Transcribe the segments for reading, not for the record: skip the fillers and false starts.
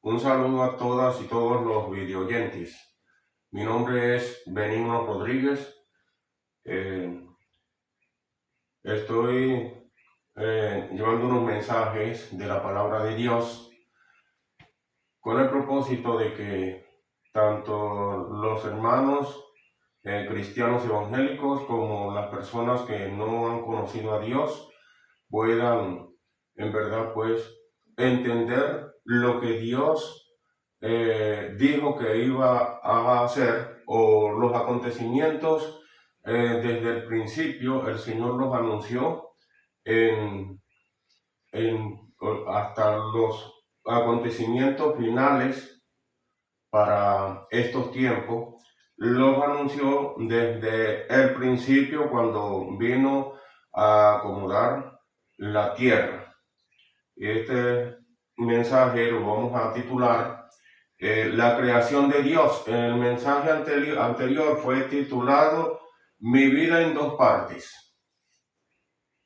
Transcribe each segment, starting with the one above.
Un saludo a todas y todos los videoyentes. Mi nombre es Benigno Rodríguez. Estoy llevando unos mensajes de la palabra de Dios con el propósito de que tanto los hermanos cristianos evangélicos como las personas que no han conocido a Dios puedan en verdad pues entender lo que Dios dijo que iba a hacer, o los acontecimientos desde el principio el Señor los anunció en, hasta los acontecimientos finales para estos tiempos. Los anunció desde el principio cuando vino a acomodar la tierra. Este mensaje lo vamos a titular la creación de Dios. En el mensaje anterior fue titulado Mi vida en dos partes.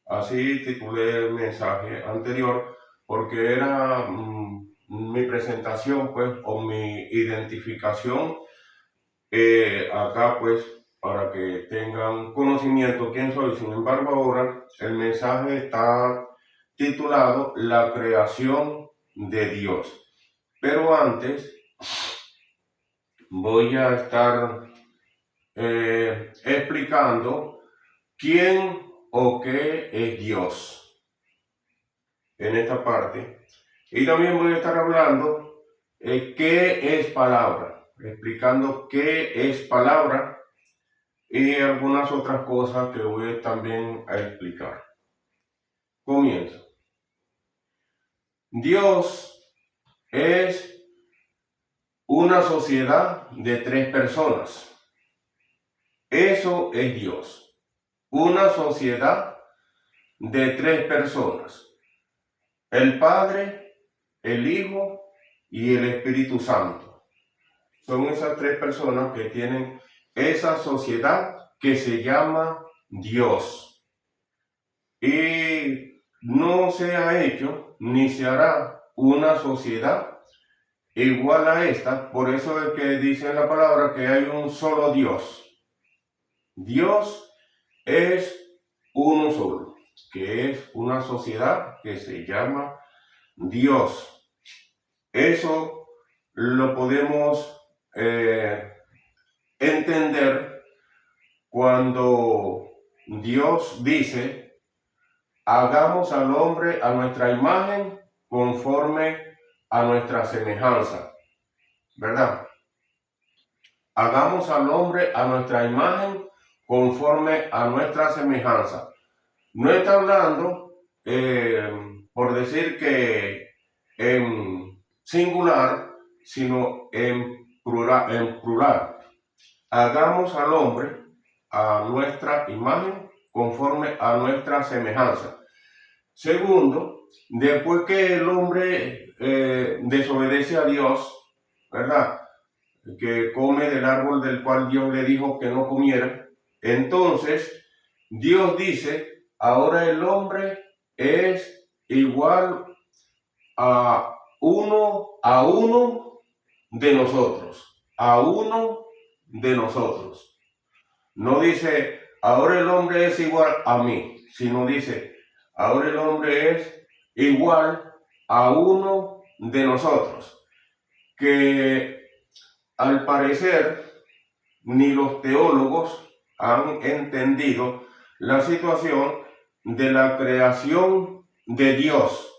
Así titulé el mensaje anterior porque era mi presentación pues o mi identificación acá pues para que tengan conocimiento quién soy. Sin embargo, ahora el mensaje está titulado La creación de Dios. Pero antes voy a estar explicando quién o qué es Dios en esta parte. Y también voy a estar hablando qué es palabra, explicando qué es palabra y algunas otras cosas que voy también a explicar. Comienzo. Dios es una sociedad de tres personas. Eso es Dios. Una sociedad de tres personas. El Padre, el Hijo y el Espíritu Santo. Son esas tres personas que tienen esa sociedad que se llama Dios. Y no se ha hecho ni se hará una sociedad igual a esta. Por eso es que dice en la palabra que hay un solo Dios. Dios es uno solo, que es una sociedad que se llama Dios. Eso lo podemos entender cuando Dios dice, hagamos al hombre a nuestra imagen conforme a nuestra semejanza, ¿verdad? Hagamos al hombre a nuestra imagen conforme a nuestra semejanza. No está hablando, por decir que en singular, sino en plural. Hagamos al hombre a nuestra imagen conforme a nuestra semejanza. Segundo, después que el hombre desobedece a Dios, ¿verdad?, que come del árbol del cual Dios le dijo que no comiera, entonces Dios dice, ahora el hombre es igual a uno de nosotros, a uno de nosotros. No dice, ahora el hombre es igual a mí, sino dice, ahora el hombre es igual a uno de nosotros. Que al parecer ni los teólogos han entendido la situación de la creación de Dios.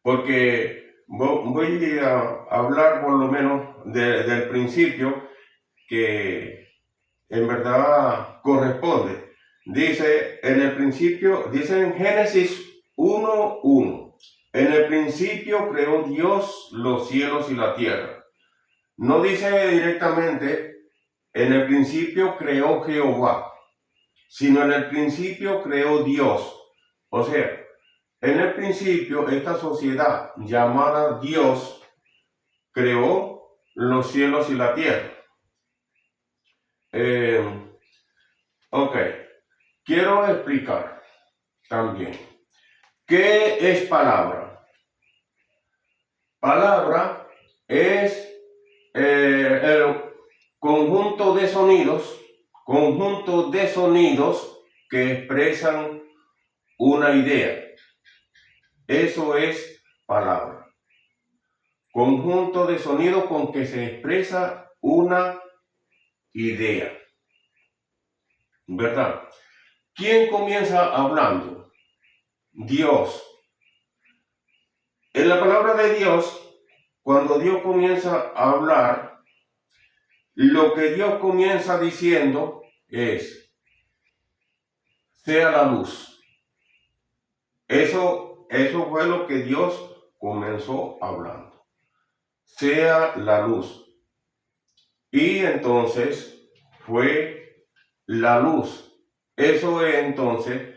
Porque voy a hablar por lo menos del principio que en verdad corresponde. Dice en el principio, dice en Génesis 1:1, en el principio creó Dios los cielos y la tierra. No dice directamente, en el principio creó Jehová, sino en el principio creó Dios. O sea, en el principio esta sociedad llamada Dios creó los cielos y la tierra. Ok, quiero explicar también qué es palabra. Palabra es el conjunto de sonidos que expresan una idea. Eso es palabra. Conjunto de sonidos con que se expresa una idea. ¿Verdad? ¿Quién comienza hablando? Dios. En la palabra de Dios, cuando Dios comienza a hablar, lo que Dios comienza diciendo es, sea la luz. Eso fue lo que Dios comenzó hablando. Sea la luz. Y entonces fue la luz. Eso es entonces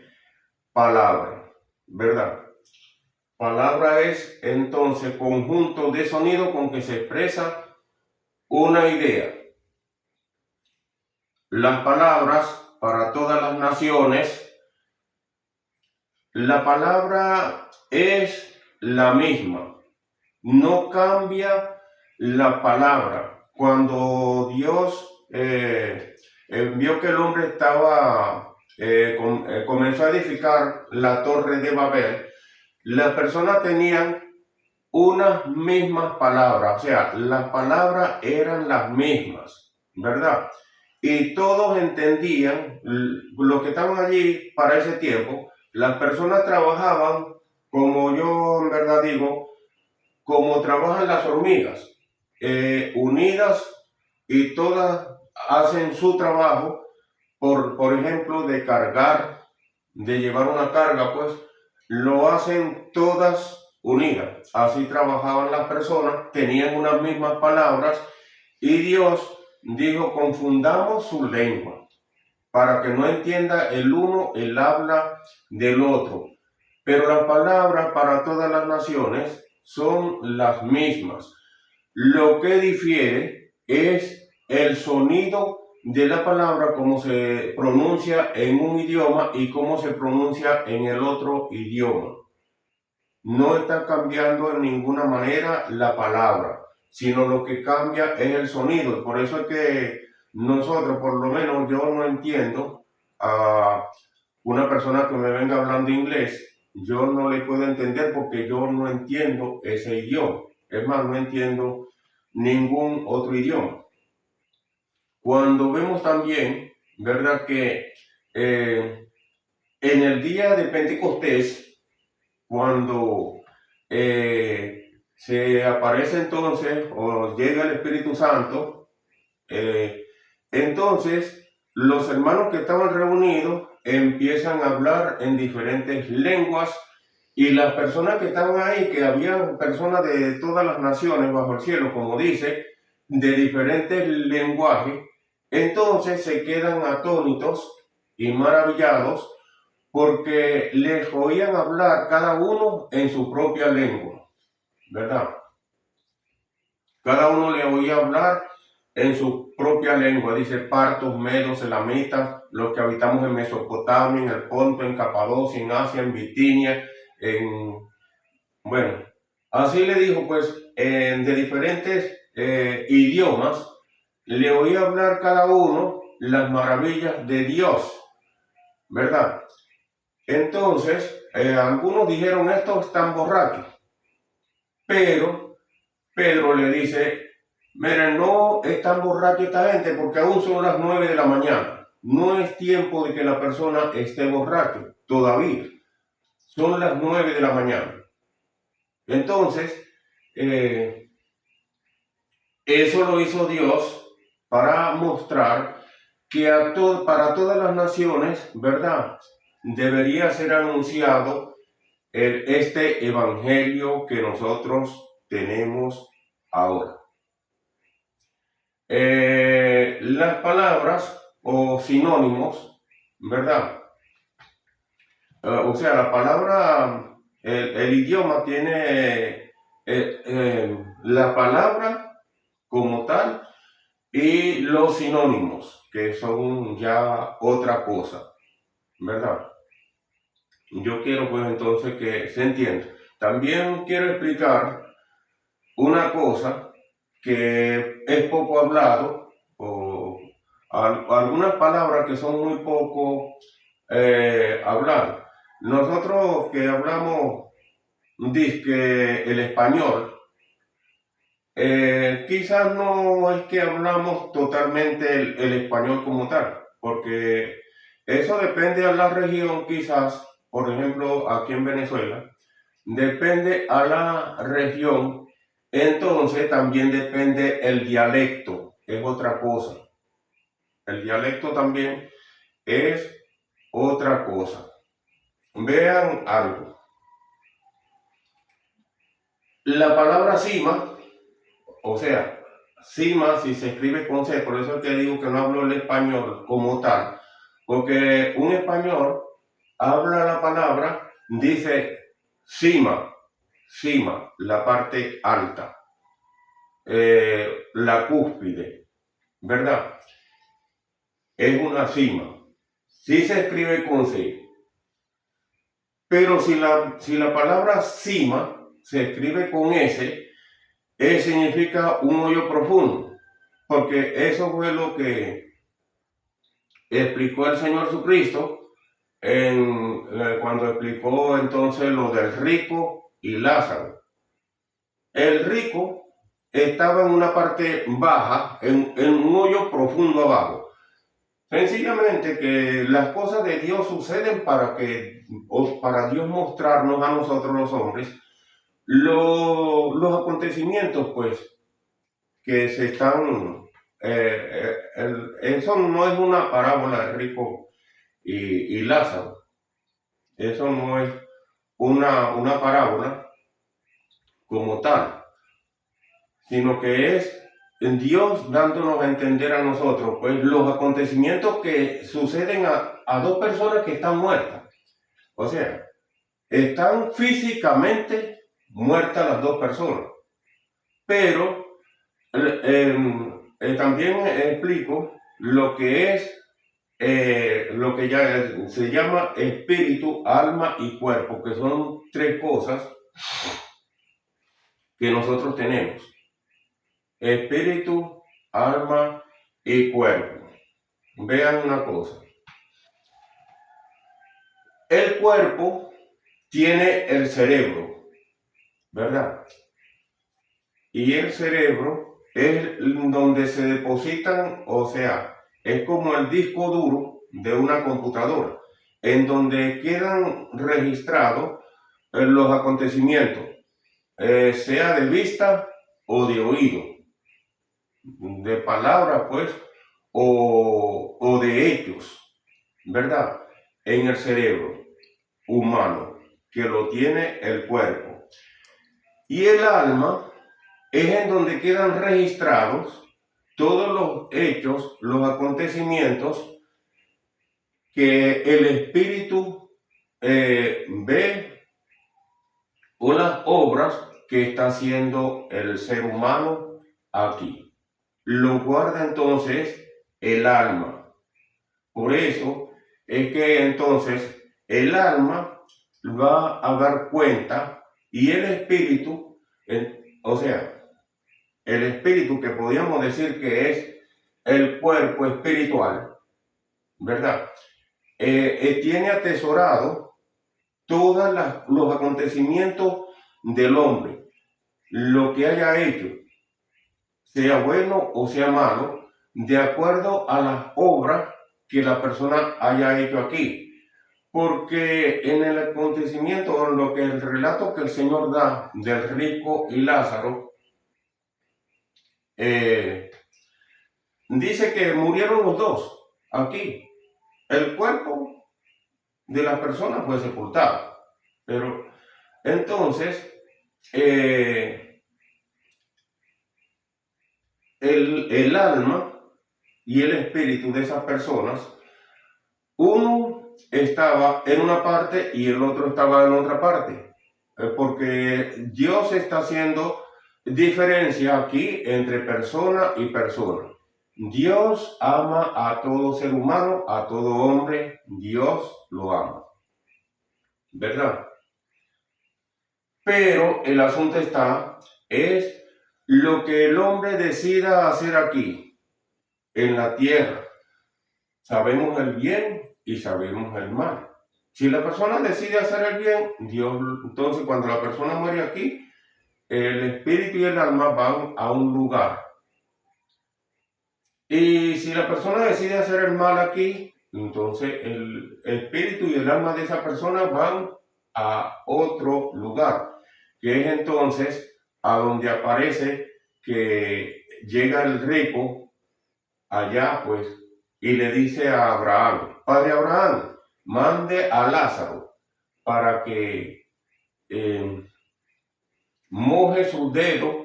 palabra, ¿verdad? Palabra es entonces conjunto de sonido con que se expresa una idea. Las palabras para todas las naciones, la palabra es la misma, no cambia la palabra. Cuando Dios vio que el hombre comenzó a edificar la torre de Babel, las personas tenían unas mismas palabras, o sea, las palabras eran las mismas, ¿verdad? Y todos entendían, los que estaban allí para ese tiempo, las personas trabajaban, como yo en verdad digo, como trabajan las hormigas, unidas, y todas hacen su trabajo, por ejemplo, de cargar, de llevar una carga, pues lo hacen todas unidas. Así trabajaban las personas, tenían unas mismas palabras, y Dios dijo, confundamos su lengua, para que no entienda el uno el habla del otro. Pero las palabras para todas las naciones son las mismas. Lo que difiere es el sonido de la palabra, cómo se pronuncia en un idioma y cómo se pronuncia en el otro idioma. No está cambiando en ninguna manera la palabra, sino lo que cambia es el sonido. Por eso es que nosotros, por lo menos yo no entiendo a una persona que me venga hablando inglés, yo no le puedo entender porque yo no entiendo ese idioma. Es más, no entiendo ningún otro idioma. Cuando vemos también, ¿verdad? Que en el día de Pentecostés, cuando se aparece entonces o llega el Espíritu Santo, entonces los hermanos que estaban reunidos empiezan a hablar en diferentes lenguas, y las personas que estaban ahí, que había personas de todas las naciones bajo el cielo, como dice, de diferentes lenguajes, entonces se quedan atónitos y maravillados porque les oían hablar cada uno en su propia lengua, ¿verdad? Cada uno le oía hablar en su propia lengua. Dice, partos, medos, elamitas, los que habitamos en Mesopotamia, en el Ponto, en Capadocia, en Asia, en Bitinia, bueno, así le dijo, pues, de diferentes idiomas, le oía hablar cada uno las maravillas de Dios, ¿verdad? Entonces, algunos dijeron, estos están borrachos, pero Pedro le dice, miren, no están borrachos esta gente porque aún son las 9 de la mañana. No es tiempo de que la persona esté borracho todavía. Son las 9 de la mañana. Entonces, eso lo hizo Dios para mostrar que para todas las naciones, ¿verdad? Debería ser anunciado este evangelio que nosotros tenemos ahora. Las palabras o sinónimos, ¿verdad? O sea, la palabra, el idioma tiene la palabra como tal y los sinónimos, que son ya otra cosa, ¿verdad? Yo quiero pues entonces que se entienda. También quiero explicar una cosa que es poco hablado, o algunas palabras que son muy poco habladas. Nosotros que hablamos, que el español, quizás no es que hablamos totalmente el español como tal, porque eso depende a la región, quizás, por ejemplo, aquí en Venezuela, depende a la región, entonces también depende el dialecto, es otra cosa. El dialecto también es otra cosa. Vean algo. La palabra cima, o sea, cima, si se escribe con C, por eso es que digo que no hablo el español como tal, porque un español habla la palabra, dice cima, cima, la parte alta, la cúspide, ¿verdad? Es una cima. Sí se escribe con C. Pero si la palabra cima se escribe con S, significa un hoyo profundo. Porque eso fue lo que explicó el Señor Jesucristo cuando explicó entonces lo del rico y Lázaro. El rico estaba en una parte baja, en un hoyo profundo abajo. Sencillamente que las cosas de Dios suceden para Dios mostrarnos a nosotros los hombres los acontecimientos, pues, que se están... eso no es una parábola de rico y Lázaro. Eso no es una parábola como tal, sino que es Dios dándonos a entender a nosotros, pues, los acontecimientos que suceden a dos personas que están muertas. O sea, están físicamente muertas las dos personas. Pero también explico lo que es, lo que ya se llama espíritu, alma y cuerpo, que son tres cosas que nosotros tenemos. Espíritu, alma y cuerpo. Vean una cosa. El cuerpo tiene el cerebro, ¿verdad? Y el cerebro es donde se depositan, o sea, es como el disco duro de una computadora, en donde quedan registrados los acontecimientos, sea de vista o de oído, de palabras, pues, o de hechos, ¿verdad? En el cerebro humano, que lo tiene el cuerpo. Y el alma es en donde quedan registrados todos los hechos, los acontecimientos que el espíritu ve, o las obras que está haciendo el ser humano aquí. Lo guarda entonces el alma. Por eso es que entonces el alma va a dar cuenta y el espíritu, o sea, el espíritu, que podríamos decir que es el cuerpo espiritual, ¿verdad? Tiene atesorado todos los acontecimientos del hombre, lo que haya hecho, sea bueno o sea malo, de acuerdo a las obras que la persona haya hecho aquí. Porque en el acontecimiento, en lo que el relato que el Señor da del rico y Lázaro, dice que murieron los dos aquí. El cuerpo de la persona fue sepultado. Pero entonces, el alma y el espíritu de esas personas, uno estaba en una parte y el otro estaba en otra parte. Porque Dios está haciendo diferencia aquí entre persona y persona. Dios ama a todo ser humano, a todo hombre, Dios lo ama, ¿verdad? Pero el asunto es lo que el hombre decida hacer aquí, en la tierra, sabemos el bien y sabemos el mal. Si la persona decide hacer el bien, Dios, entonces cuando la persona muere aquí, el espíritu y el alma van a un lugar. Y si la persona decide hacer el mal aquí, entonces el espíritu y el alma de esa persona van a otro lugar, que es entonces a donde aparece que llega el rico allá, pues, y le dice a Abraham, Padre Abraham, mande a Lázaro para que moje sus dedos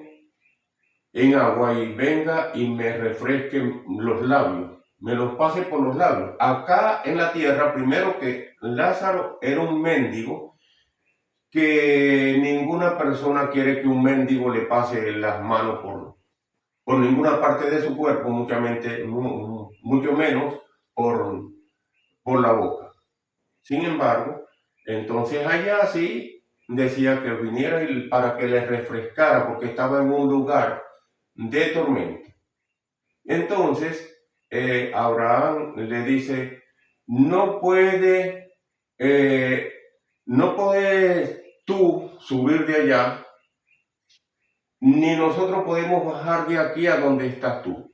en agua y venga y me refresque los labios, me los pase por los labios. Acá en la tierra, primero que Lázaro era un mendigo, que ninguna persona quiere que un mendigo le pase las manos por ninguna parte de su cuerpo, mucho menos por la boca. Sin embargo, entonces allá sí decía que viniera para que le refrescara, porque estaba en un lugar de tormento. Entonces, Abraham le dice, no puedes tú subir de allá, ni nosotros podemos bajar de aquí a donde estás tú.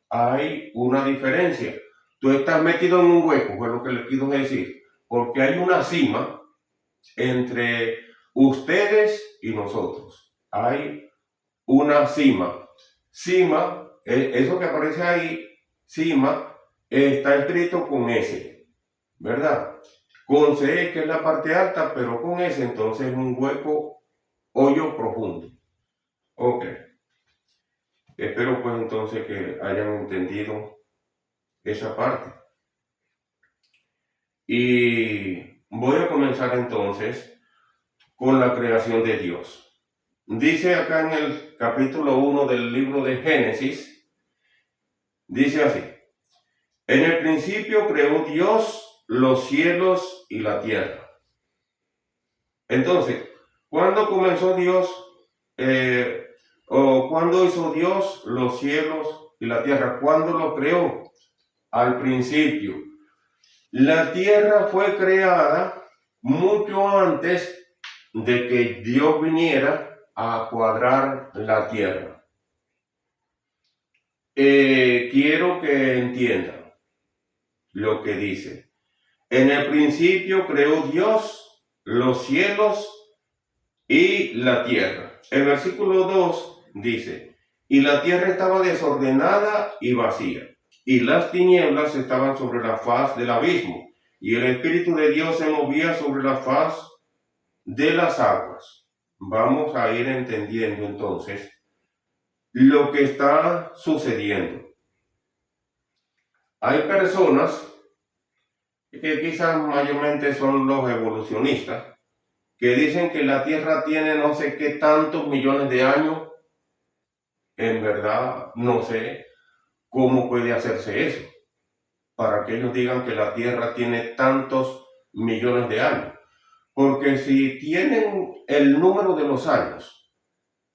Hay una diferencia. Tú estás metido en un hueco, fue lo que le quiero decir, porque hay una cima entre ustedes y nosotros. Hay una cima. Cima, eso que aparece ahí, cima, está escrito con S, ¿verdad? Con C, que es la parte alta, pero con S, entonces es un hueco, hoyo profundo. Ok. Espero pues entonces que hayan entendido esa parte. Y voy a comenzar entonces con la creación de Dios. Dice acá en el capítulo 1 del libro de Génesis, dice así, en el principio creó Dios los cielos y la tierra. Entonces, ¿cuándo comenzó Dios o cuándo hizo Dios los cielos y la tierra? ¿Cuándo lo creó? Al principio. La tierra fue creada mucho antes de que Dios viniera a cuadrar la tierra. Quiero que entiendan lo que dice. En el principio creó Dios los cielos y la tierra. El versículo 2 dice, y la tierra estaba desordenada y vacía, y las tinieblas estaban sobre la faz del abismo, y el Espíritu de Dios se movía sobre la faz de las aguas. Vamos a ir entendiendo entonces lo que está sucediendo. Hay personas que quizás mayormente son los evolucionistas, que dicen que la Tierra tiene no sé qué tantos millones de años. En verdad, no sé cómo puede hacerse eso, para que ellos digan que la Tierra tiene tantos millones de años. Porque si tienen el número de los años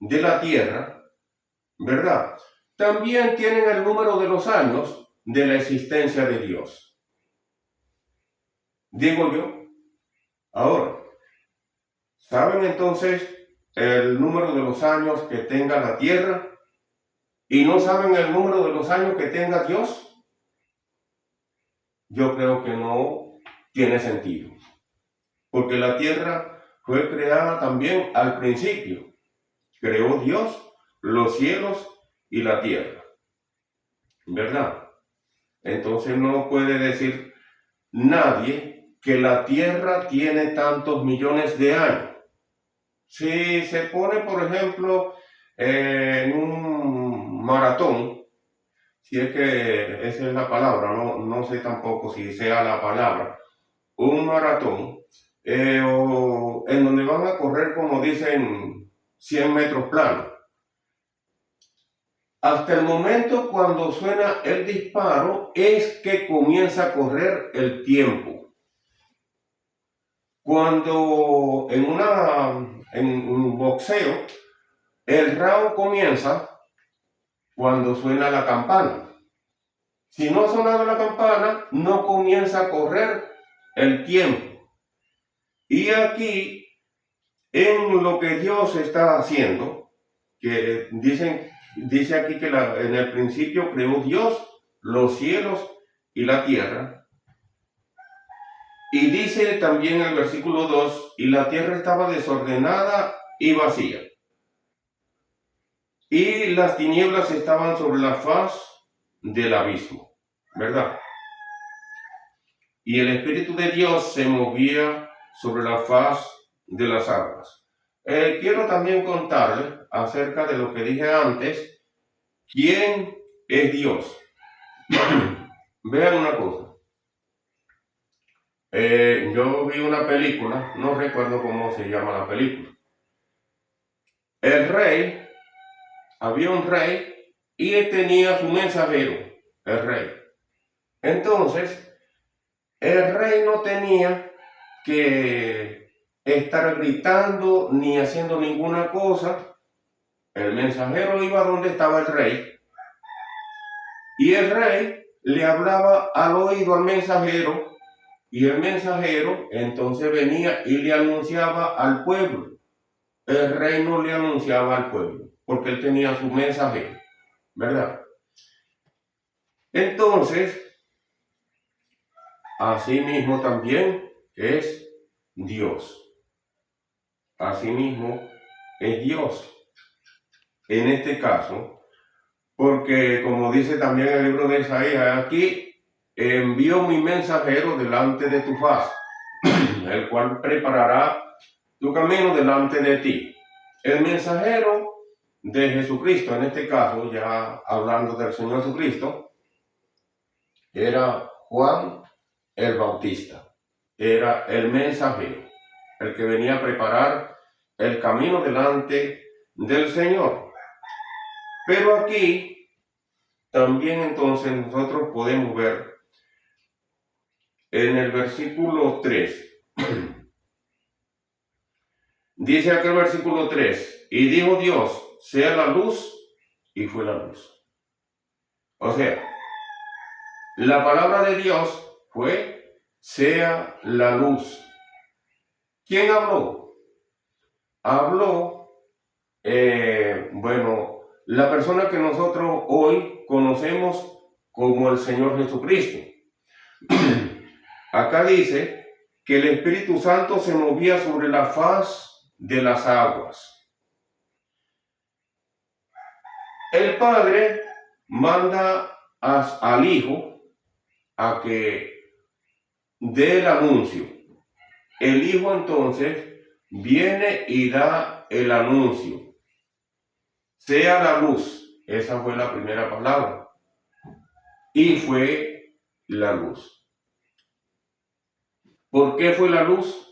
de la Tierra, ¿verdad? También tienen el número de los años de la existencia de Dios. Digo yo. Ahora, ¿saben entonces el número de los años que tenga la Tierra y no saben el número de los años que tenga Dios? Yo creo que no tiene sentido, porque la Tierra fue creada también al principio. Creó Dios los cielos y la tierra, ¿verdad? Entonces no puede decir nadie que la Tierra tiene tantos millones de años. Si se pone, por ejemplo, en un maratón, si es que esa es la palabra, no sé tampoco si sea la palabra, un maratón, o en donde van a correr, como dicen, 100 metros planos. Hasta el momento cuando suena el disparo es que comienza a correr el tiempo. Cuando en un boxeo, El rao comienza cuando suena la campana. Si no ha sonado la campana, no comienza a correr el tiempo. Y aquí, en lo que Dios está haciendo, que dice aquí que en el principio creó Dios los cielos y la tierra. Y dice también el versículo 2, y la tierra estaba desordenada y vacía. Y las tinieblas estaban sobre la faz del abismo, ¿verdad? Y el Espíritu de Dios se movía sobre la faz de las aguas. Quiero también contarles acerca de lo que dije antes. ¿Quién es Dios? Vean una cosa. Yo vi una película, no recuerdo cómo se llama la película. Había un rey y él tenía su mensajero, el rey. Entonces, el rey no tenía que estar gritando ni haciendo ninguna cosa. El mensajero iba donde estaba el rey y el rey le hablaba al oído al mensajero y el mensajero entonces venía y le anunciaba al pueblo. El rey no le anunciaba al pueblo porque él tenía su mensajero, ¿verdad? Entonces, así mismo también es Dios. Así mismo es Dios. En este caso, porque como dice también el libro de Isaías, aquí envío mi mensajero delante de tu faz, el cual preparará tu camino delante de ti. El mensajero de Jesucristo, en este caso, ya hablando del Señor Jesucristo, era Juan el Bautista. Era el mensajero, el que venía a preparar el camino delante del Señor. Pero aquí también entonces nosotros podemos ver en el versículo 3. Dice aquel versículo 3, y dijo Dios, sea la luz, y fue la luz. O sea, la palabra de Dios fue, sea la luz. ¿Quién habló? Habló, la persona que nosotros hoy conocemos como el Señor Jesucristo. Acá dice que el Espíritu Santo se movía sobre la faz de las aguas. El Padre manda al Hijo a que dé el anuncio. El Hijo entonces viene y da el anuncio. Sea la luz. Esa fue la primera palabra. Y fue la luz. ¿Por qué fue la luz?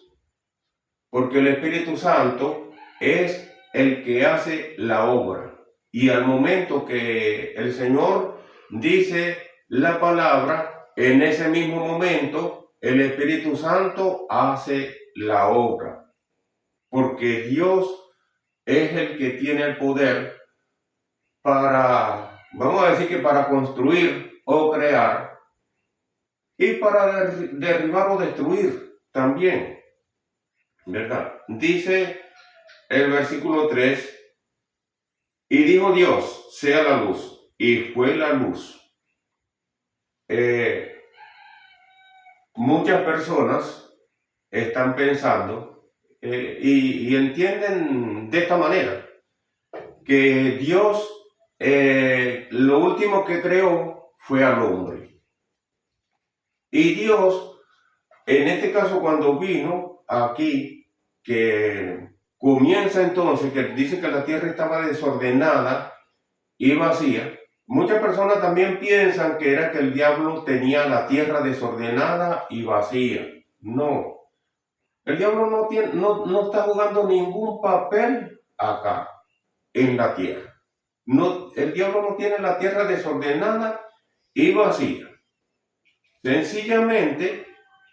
Porque el Espíritu Santo es el que hace la obra. Y al momento que el Señor dice la palabra, en ese mismo momento el Espíritu Santo hace la obra. Porque Dios es el que tiene el poder para, vamos a decir que para construir o crear y para derribar o destruir también. ¿Verdad? Dice el versículo 3, y dijo Dios, sea la luz, y fue la luz. Muchas personas están pensando y entienden de esta manera, que Dios lo último que creó fue al hombre. Y Dios, en este caso cuando vino aquí, que comienza entonces, que dice que la tierra estaba desordenada y vacía, muchas personas también piensan que era que el diablo tenía la tierra desordenada y vacía. No, el diablo no está jugando ningún papel acá, en la tierra. No, el diablo no tiene la tierra desordenada y vacía. Sencillamente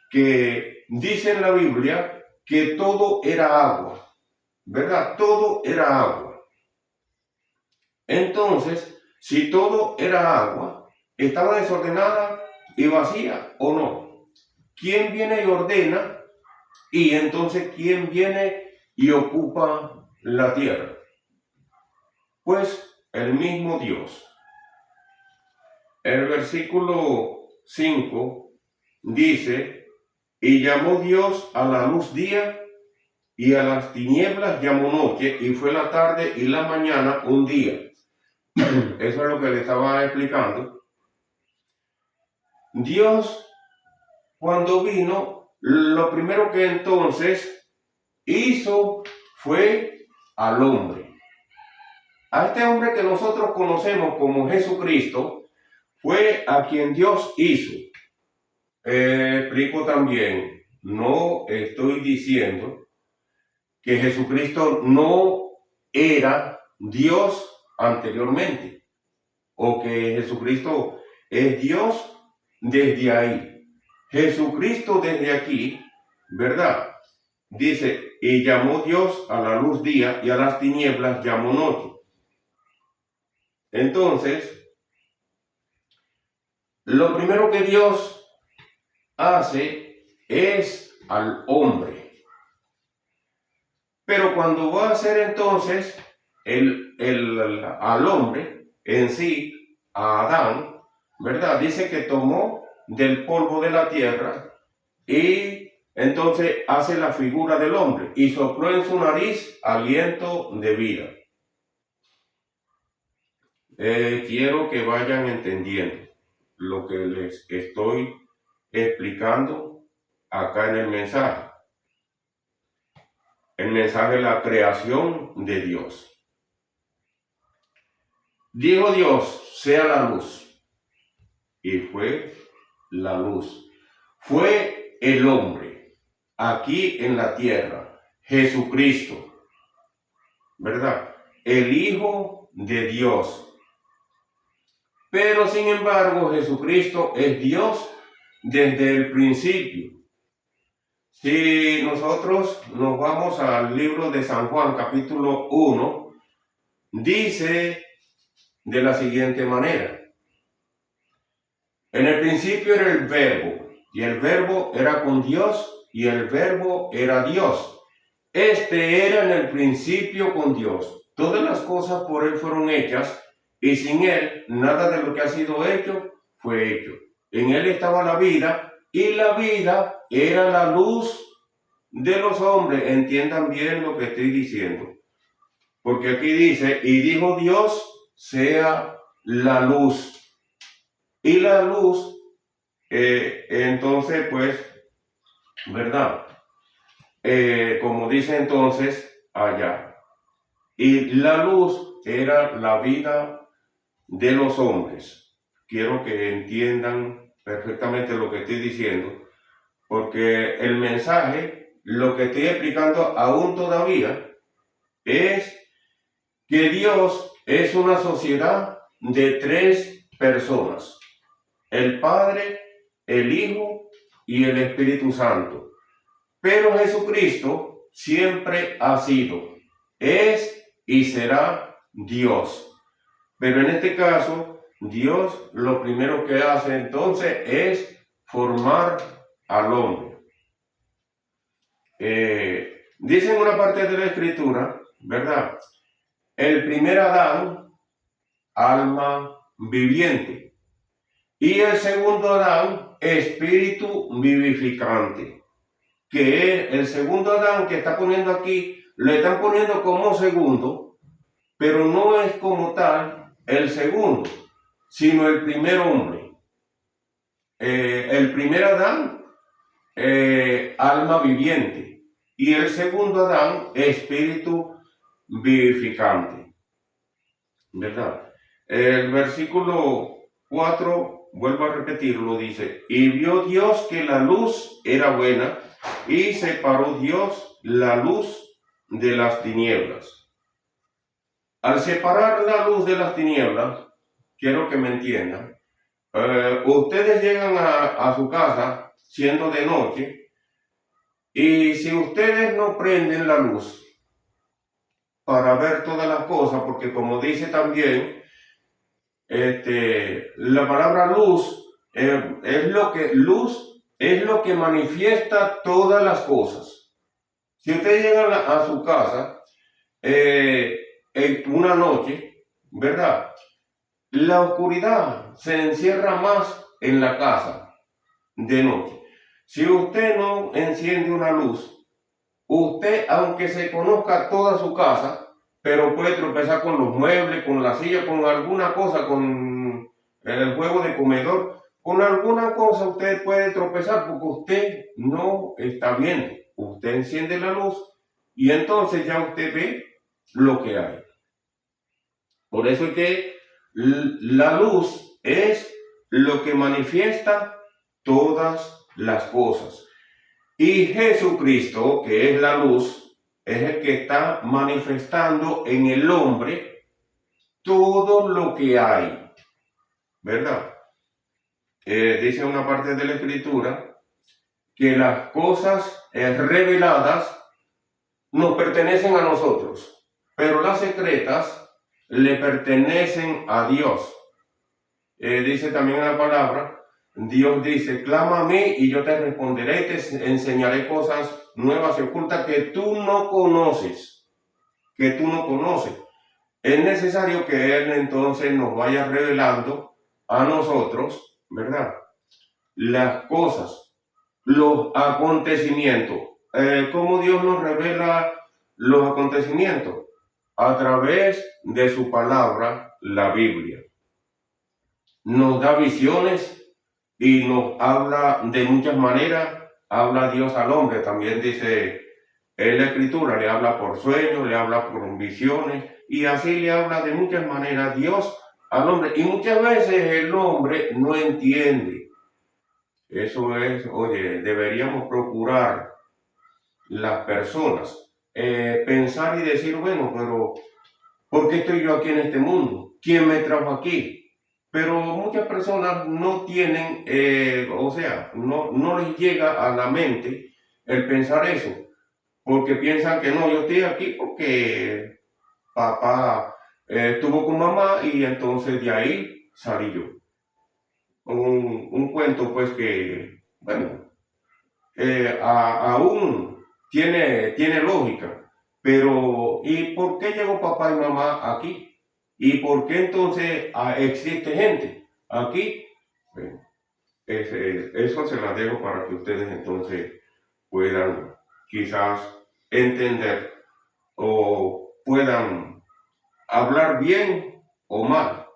que dice en la Biblia que todo era agua, ¿verdad? Todo era agua. Entonces, si todo era agua, ¿estaba desordenada y vacía o no? ¿Quién viene y ordena? Y entonces, ¿quién viene y ocupa la tierra? Pues el mismo Dios. El versículo 5 dice, y llamó Dios a la luz día, y a las tinieblas llamó noche, y fue la tarde y la mañana un día. Eso es lo que le estaba explicando. Dios, cuando vino, lo primero que entonces hizo fue al hombre. A este hombre que nosotros conocemos como Jesucristo, fue a quien Dios hizo. Explico también, no estoy diciendo que Jesucristo no era Dios anteriormente, o que Jesucristo es Dios desde ahí. Jesucristo desde aquí, ¿verdad? Dice, y llamó Dios a la luz día y a las tinieblas llamó noche. Entonces, lo primero que Dios hace es al hombre. Pero cuando va a hacer entonces al hombre en sí, a Adán, ¿verdad? Dice que tomó del polvo de la tierra y entonces hace la figura del hombre y sopló en su nariz aliento de vida. Quiero que vayan entendiendo lo que les estoy explicando acá en el mensaje. El mensaje de la creación de Dios. Dijo Dios, sea la luz. Y fue la luz. Fue el hombre aquí en la tierra, Jesucristo, ¿verdad? El Hijo de Dios. Pero sin embargo, Jesucristo es Dios desde el principio. Si nosotros nos vamos al libro de San Juan, capítulo 1, dice de la siguiente manera. En el principio era el verbo, y el verbo era con Dios, y el verbo era Dios. Este era en el principio con Dios. Todas las cosas por él fueron hechas, y sin él nada de lo que ha sido hecho fue hecho. En él estaba la vida, y la vida era la luz de los hombres. Entiendan bien lo que estoy diciendo. Porque aquí dice, y dijo Dios, sea la luz. Y la luz, entonces, pues, ¿verdad? Como dice entonces allá. Y la luz era la vida de los hombres. Quiero que entiendan perfectamente lo que estoy diciendo, porque el mensaje, lo que estoy explicando aún todavía, es que Dios es una sociedad de tres personas. El Padre, el Hijo y el Espíritu Santo. Pero Jesucristo siempre ha sido, es y será Dios. Pero en este caso, Dios lo primero que hace entonces es formar al hombre. Dice en una parte de la Escritura, ¿verdad? El primer Adán, alma viviente. Y el segundo Adán, espíritu vivificante. Que es el segundo Adán que está poniendo aquí, lo están poniendo como segundo, pero no es como tal el segundo, sino el primer hombre. El primer Adán, alma viviente. Y el segundo Adán, espíritu vivificante. ¿Verdad? El versículo 4. Vuelvo a repetirlo, dice, y vio Dios que la luz era buena, y separó Dios la luz de las tinieblas. Al separar la luz de las tinieblas, quiero que me entiendan, ustedes llegan a su casa siendo de noche, y si ustedes no prenden la luz, para ver todas las cosas, porque como dice también, la palabra luz es lo que manifiesta todas las cosas. Si usted llega a su casa en una noche, ¿verdad? La oscuridad se encierra más en la casa de noche. Si usted no enciende una luz, usted, aunque se conozca toda su casa, pero puede tropezar con los muebles, con la silla, con alguna cosa, con el juego de comedor, con alguna cosa usted puede tropezar porque usted no está viendo. Usted enciende la luz y entonces ya usted ve lo que hay. Por eso es que la luz es lo que manifiesta todas las cosas. Y Jesucristo, que es la luz, es el que está manifestando en el hombre todo lo que hay, ¿verdad? Dice una parte de la Escritura que las cosas reveladas nos pertenecen a nosotros, pero las secretas le pertenecen a Dios. Dice también en la palabra, Dios dice, clama a mí y yo te responderé y te enseñaré cosas nuevas y ocultas que tú no conoces, Es necesario que Él entonces nos vaya revelando a nosotros, ¿verdad? Las cosas, los acontecimientos. ¿Cómo Dios nos revela los acontecimientos? A través de su palabra, la Biblia. Nos da visiones y nos habla de muchas maneras. Habla Dios al hombre, también dice en la Escritura, le habla por sueños, le habla por visiones, y así le habla de muchas maneras Dios al hombre. Y muchas veces el hombre no entiende. Eso es, oye, deberíamos procurar las personas pensar y decir, bueno, pero ¿por qué estoy yo aquí en este mundo? ¿Quién me trajo aquí? Pero muchas personas no tienen, no les llega a la mente el pensar eso, porque piensan que no, yo estoy aquí porque papá estuvo con mamá y entonces de ahí salí yo. Un cuento pues que, bueno, aún tiene lógica, pero ¿y por qué llegó papá y mamá aquí? ¿Y por qué entonces existe gente aquí? Bueno, eso se la dejo para que ustedes entonces puedan quizás entender o puedan hablar bien o mal.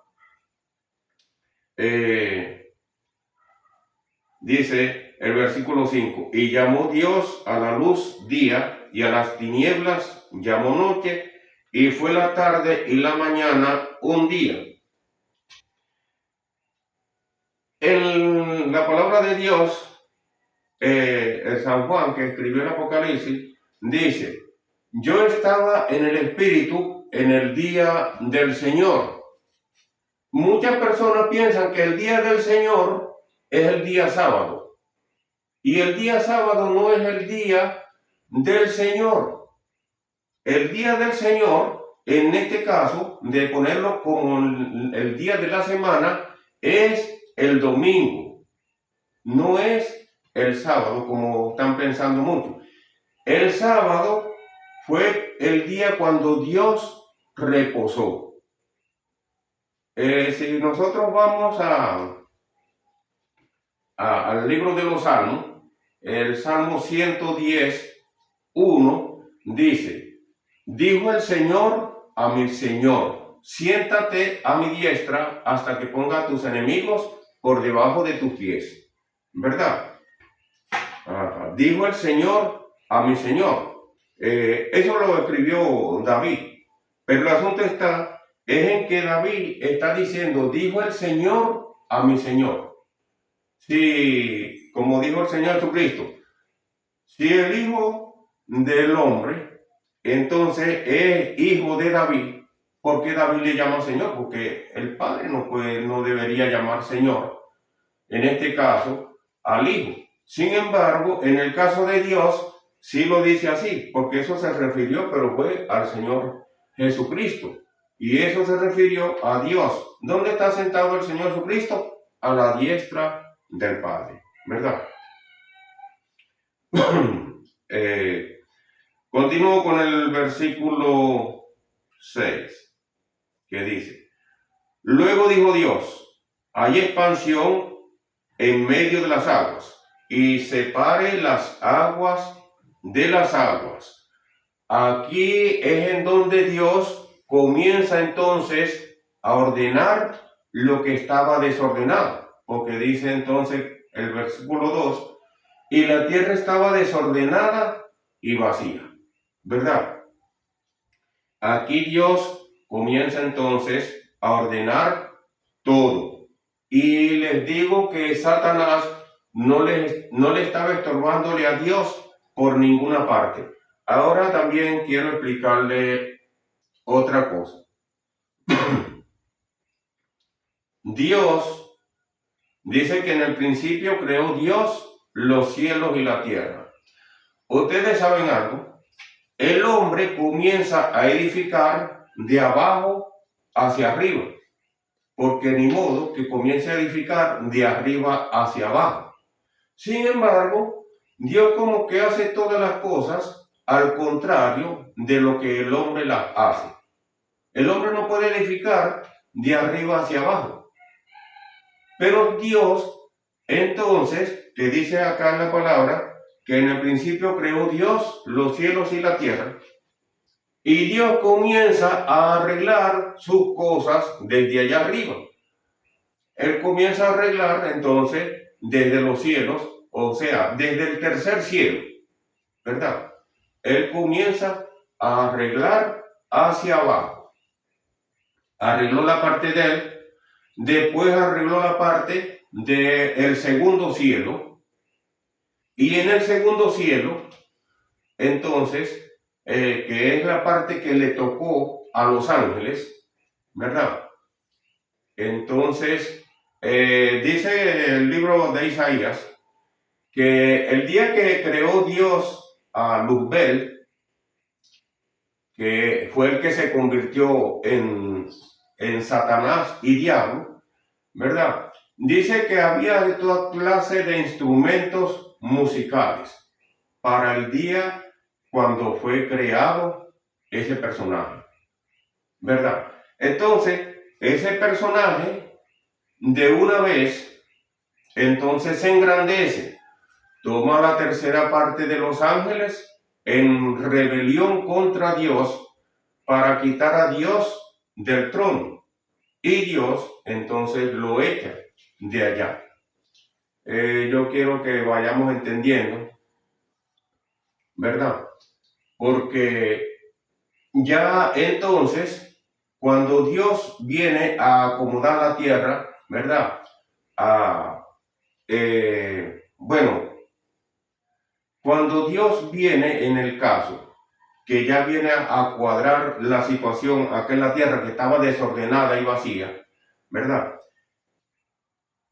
Dice el versículo 5, y llamó Dios a la luz día y a las tinieblas llamó noche, y fue la tarde y la mañana un día. En la palabra de Dios, el San Juan que escribió el Apocalipsis, dice, yo estaba en el Espíritu en el día del Señor. Muchas personas piensan que el día del Señor es el día sábado. Y el día sábado no es el día del Señor. El día del Señor, en este caso, de ponerlo como el día de la semana, es el domingo. No es el sábado, como están pensando mucho. El sábado fue el día cuando Dios reposó. Si nosotros vamos al libro de los Salmos, el Salmo 110:1 dice, dijo el Señor a mi Señor, siéntate a mi diestra hasta que ponga a tus enemigos por debajo de tus pies. ¿Verdad? Dijo el Señor a mi Señor. Eso lo escribió David. Pero el asunto es en que David está diciendo, dijo el Señor a mi Señor. Si, como dijo el Señor Jesucristo, si el Hijo del Hombre, entonces es hijo de David, ¿por qué David le llama Señor? Porque el Padre no debería llamar Señor, en este caso, al Hijo. Sin embargo, en el caso de Dios, sí lo dice así, porque eso se refirió, pero fue al Señor Jesucristo. Y eso se refirió a Dios. ¿Dónde está sentado el Señor Jesucristo? A la diestra del Padre, ¿verdad? Continúo con el versículo 6, que dice: luego dijo Dios, hay expansión en medio de las aguas, y separe las aguas de las aguas. Aquí es en donde Dios comienza entonces a ordenar lo que estaba desordenado, porque dice entonces el versículo 2, y la tierra estaba desordenada y vacía, ¿verdad? Aquí Dios comienza entonces a ordenar todo. Y les digo que Satanás no le estaba estorbándole a Dios por ninguna parte. Ahora también quiero explicarle otra cosa. Dios dice que en el principio creó Dios los cielos y la tierra. Ustedes saben algo. El hombre comienza a edificar de abajo hacia arriba, porque ni modo que comience a edificar de arriba hacia abajo. Sin embargo, Dios como que hace todas las cosas al contrario de lo que el hombre las hace. El hombre no puede edificar de arriba hacia abajo. Pero Dios, entonces, que dice acá en la palabra, que en el principio creó Dios los cielos y la tierra, y Dios comienza a arreglar sus cosas desde allá arriba. Él comienza a arreglar entonces desde los cielos, o sea, desde el tercer cielo, ¿verdad? Él comienza a arreglar hacia abajo. Arregló la parte de él, después arregló la parte del segundo cielo, y en el segundo cielo, entonces, que es la parte que le tocó a los ángeles, ¿verdad? Entonces, dice el libro de Isaías que el día que creó Dios a Luzbel, que fue el que se convirtió en Satanás y diablo, ¿verdad? Dice que había de toda clase de instrumentos musicales para el día cuando fue creado ese personaje, ¿verdad? Entonces, ese personaje de una vez, entonces se engrandece, toma la tercera parte de los ángeles en rebelión contra Dios para quitar a Dios del trono. Y Dios entonces lo echa de allá. Yo quiero que vayamos entendiendo, ¿verdad? Porque ya entonces, cuando Dios viene a acomodar la tierra, ¿verdad? Bueno, cuando Dios viene en el caso, que ya viene a cuadrar la situación acá en la tierra que estaba desordenada y vacía, ¿verdad?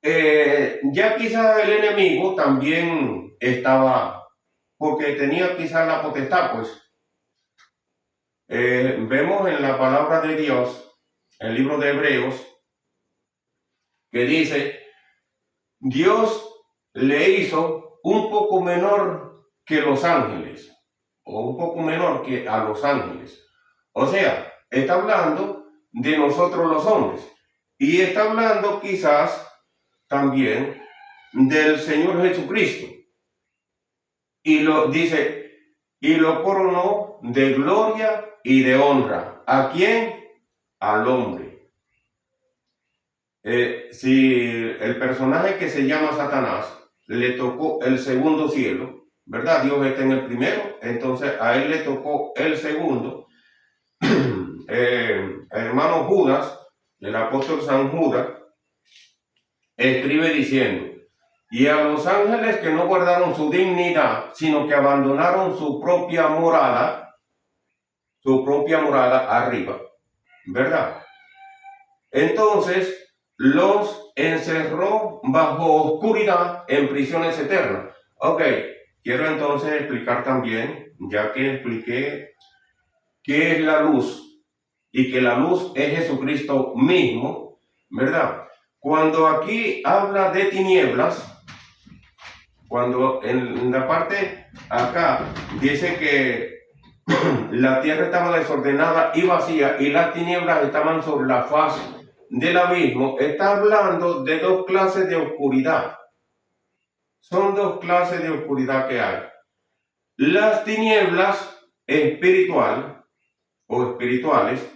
Ya quizás el enemigo también estaba, porque tenía quizás la potestad, pues. Vemos en la palabra de Dios, el libro de Hebreos, que dice, Dios le hizo un poco menor que los ángeles, o un poco menor que a los ángeles. O sea, está hablando de nosotros los hombres, y está hablando quizás también del Señor Jesucristo. Y lo dice, y lo coronó de gloria y de honra. ¿A quién? Al hombre. Si el personaje que se llama Satanás le tocó el segundo cielo, ¿verdad? Dios está en el primero, entonces a él le tocó el segundo. El hermano Judas, el apóstol San Judas, escribe diciendo, y a los ángeles que no guardaron su dignidad, sino que abandonaron su propia morada arriba, ¿verdad? Entonces los encerró bajo oscuridad en prisiones eternas. Ok, quiero entonces explicar también, ya que expliqué qué es la luz, y que la luz es Jesucristo mismo, ¿verdad? Cuando aquí habla de tinieblas, cuando en la parte acá dice que la tierra estaba desordenada y vacía y las tinieblas estaban sobre la faz del abismo, está hablando de dos clases de oscuridad. Son dos clases de oscuridad que hay. Las tinieblas espiritual o espirituales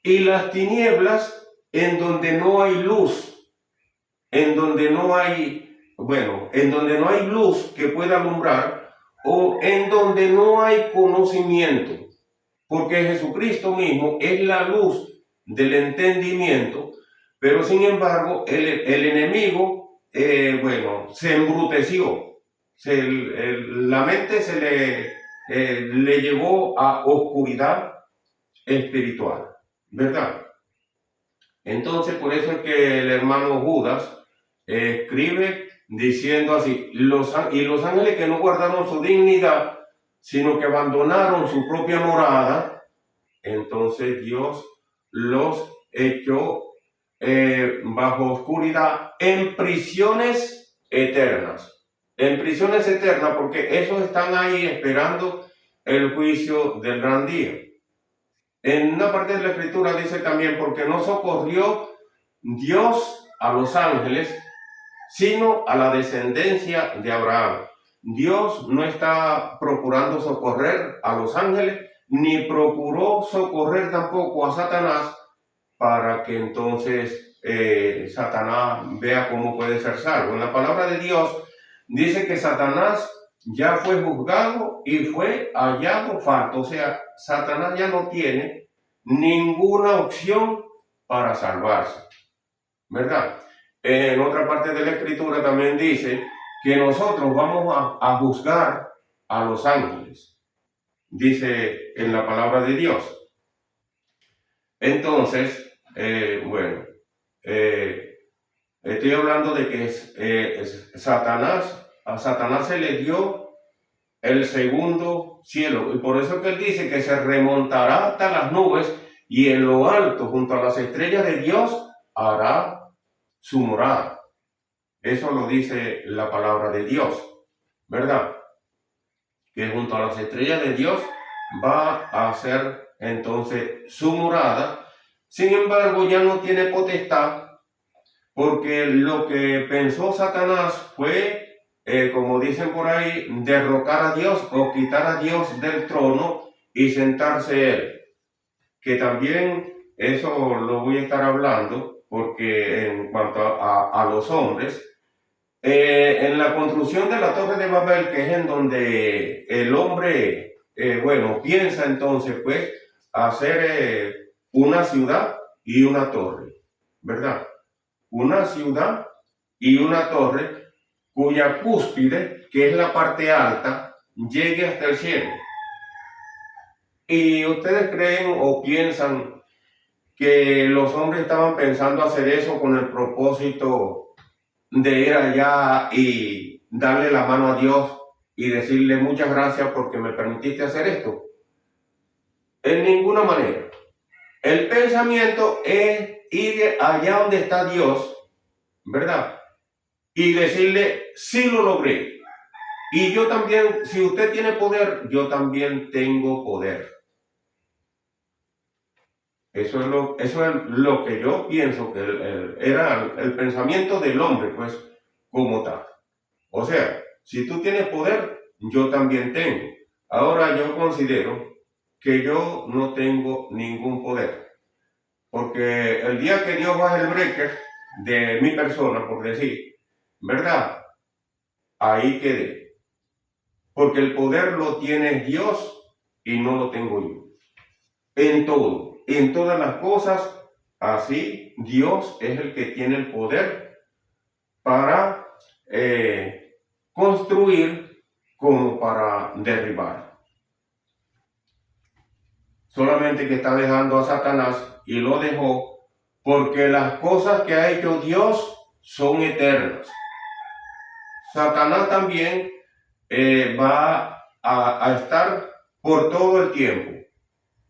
y las tinieblas en donde no hay luz, en donde no hay, en donde no hay luz que pueda alumbrar o en donde no hay conocimiento, porque Jesucristo mismo es la luz del entendimiento, pero sin embargo el enemigo, se embruteció, la mente le llevó a oscuridad espiritual, ¿verdad? Entonces, por eso es que el hermano Judas escribe diciendo así, los ángeles que no guardaron su dignidad, sino que abandonaron su propia morada, entonces Dios los echó bajo oscuridad en prisiones eternas. En prisiones eternas, porque esos están ahí esperando el juicio del gran día. En una parte de la escritura dice también, porque no socorrió Dios a los ángeles, sino a la descendencia de Abraham. Dios no está procurando socorrer a los ángeles, ni procuró socorrer tampoco a Satanás, para que entonces Satanás vea cómo puede ser salvo. En la palabra de Dios dice que Satanás ya fue juzgado y fue hallado falto. O sea, Satanás ya no tiene ninguna opción para salvarse, ¿verdad? En otra parte de la escritura también dice que nosotros vamos a juzgar a los ángeles, dice en la palabra de Dios. Entonces, estoy hablando de que a Satanás se le dio el segundo cielo, y por eso es que él dice que se remontará hasta las nubes y en lo alto, junto a las estrellas de Dios, hará su morada. Eso lo dice la palabra de Dios, ¿verdad? Que junto a las estrellas de Dios va a hacer entonces su morada. Sin embargo, ya no tiene potestad, porque lo que pensó Satanás fue, como dicen por ahí, derrocar a Dios o quitar a Dios del trono y sentarse él. Que también eso lo voy a estar hablando, porque en cuanto a los hombres, en la construcción de la Torre de Babel, que es en donde el hombre, piensa entonces, pues, hacer una ciudad y una torre, ¿verdad? Una ciudad y una torre cuya cúspide, que es la parte alta, llegue hasta el cielo. ¿Y ustedes creen o piensan que los hombres estaban pensando hacer eso con el propósito de ir allá y darle la mano a Dios y decirle muchas gracias porque me permitiste hacer esto? En ninguna manera. El pensamiento es ir allá donde está Dios, ¿verdad? Y decirle, sí lo logré. Y yo también, si usted tiene poder, yo también tengo poder. Eso es lo que yo pienso que era el pensamiento del hombre, pues, como tal. O sea, si tú tienes poder, yo también tengo. Ahora yo considero que yo no tengo ningún poder. Porque el día que Dios baje el breaker de mi persona, por decir, ¿verdad? Ahí quedé. Porque el poder lo tiene Dios y no lo tengo yo. En todo, en todas las cosas, así Dios es el que tiene el poder para construir como para derribar. Solamente que está dejando a Satanás, y lo dejó porque las cosas que ha hecho Dios son eternas. Satanás también va a estar por todo el tiempo.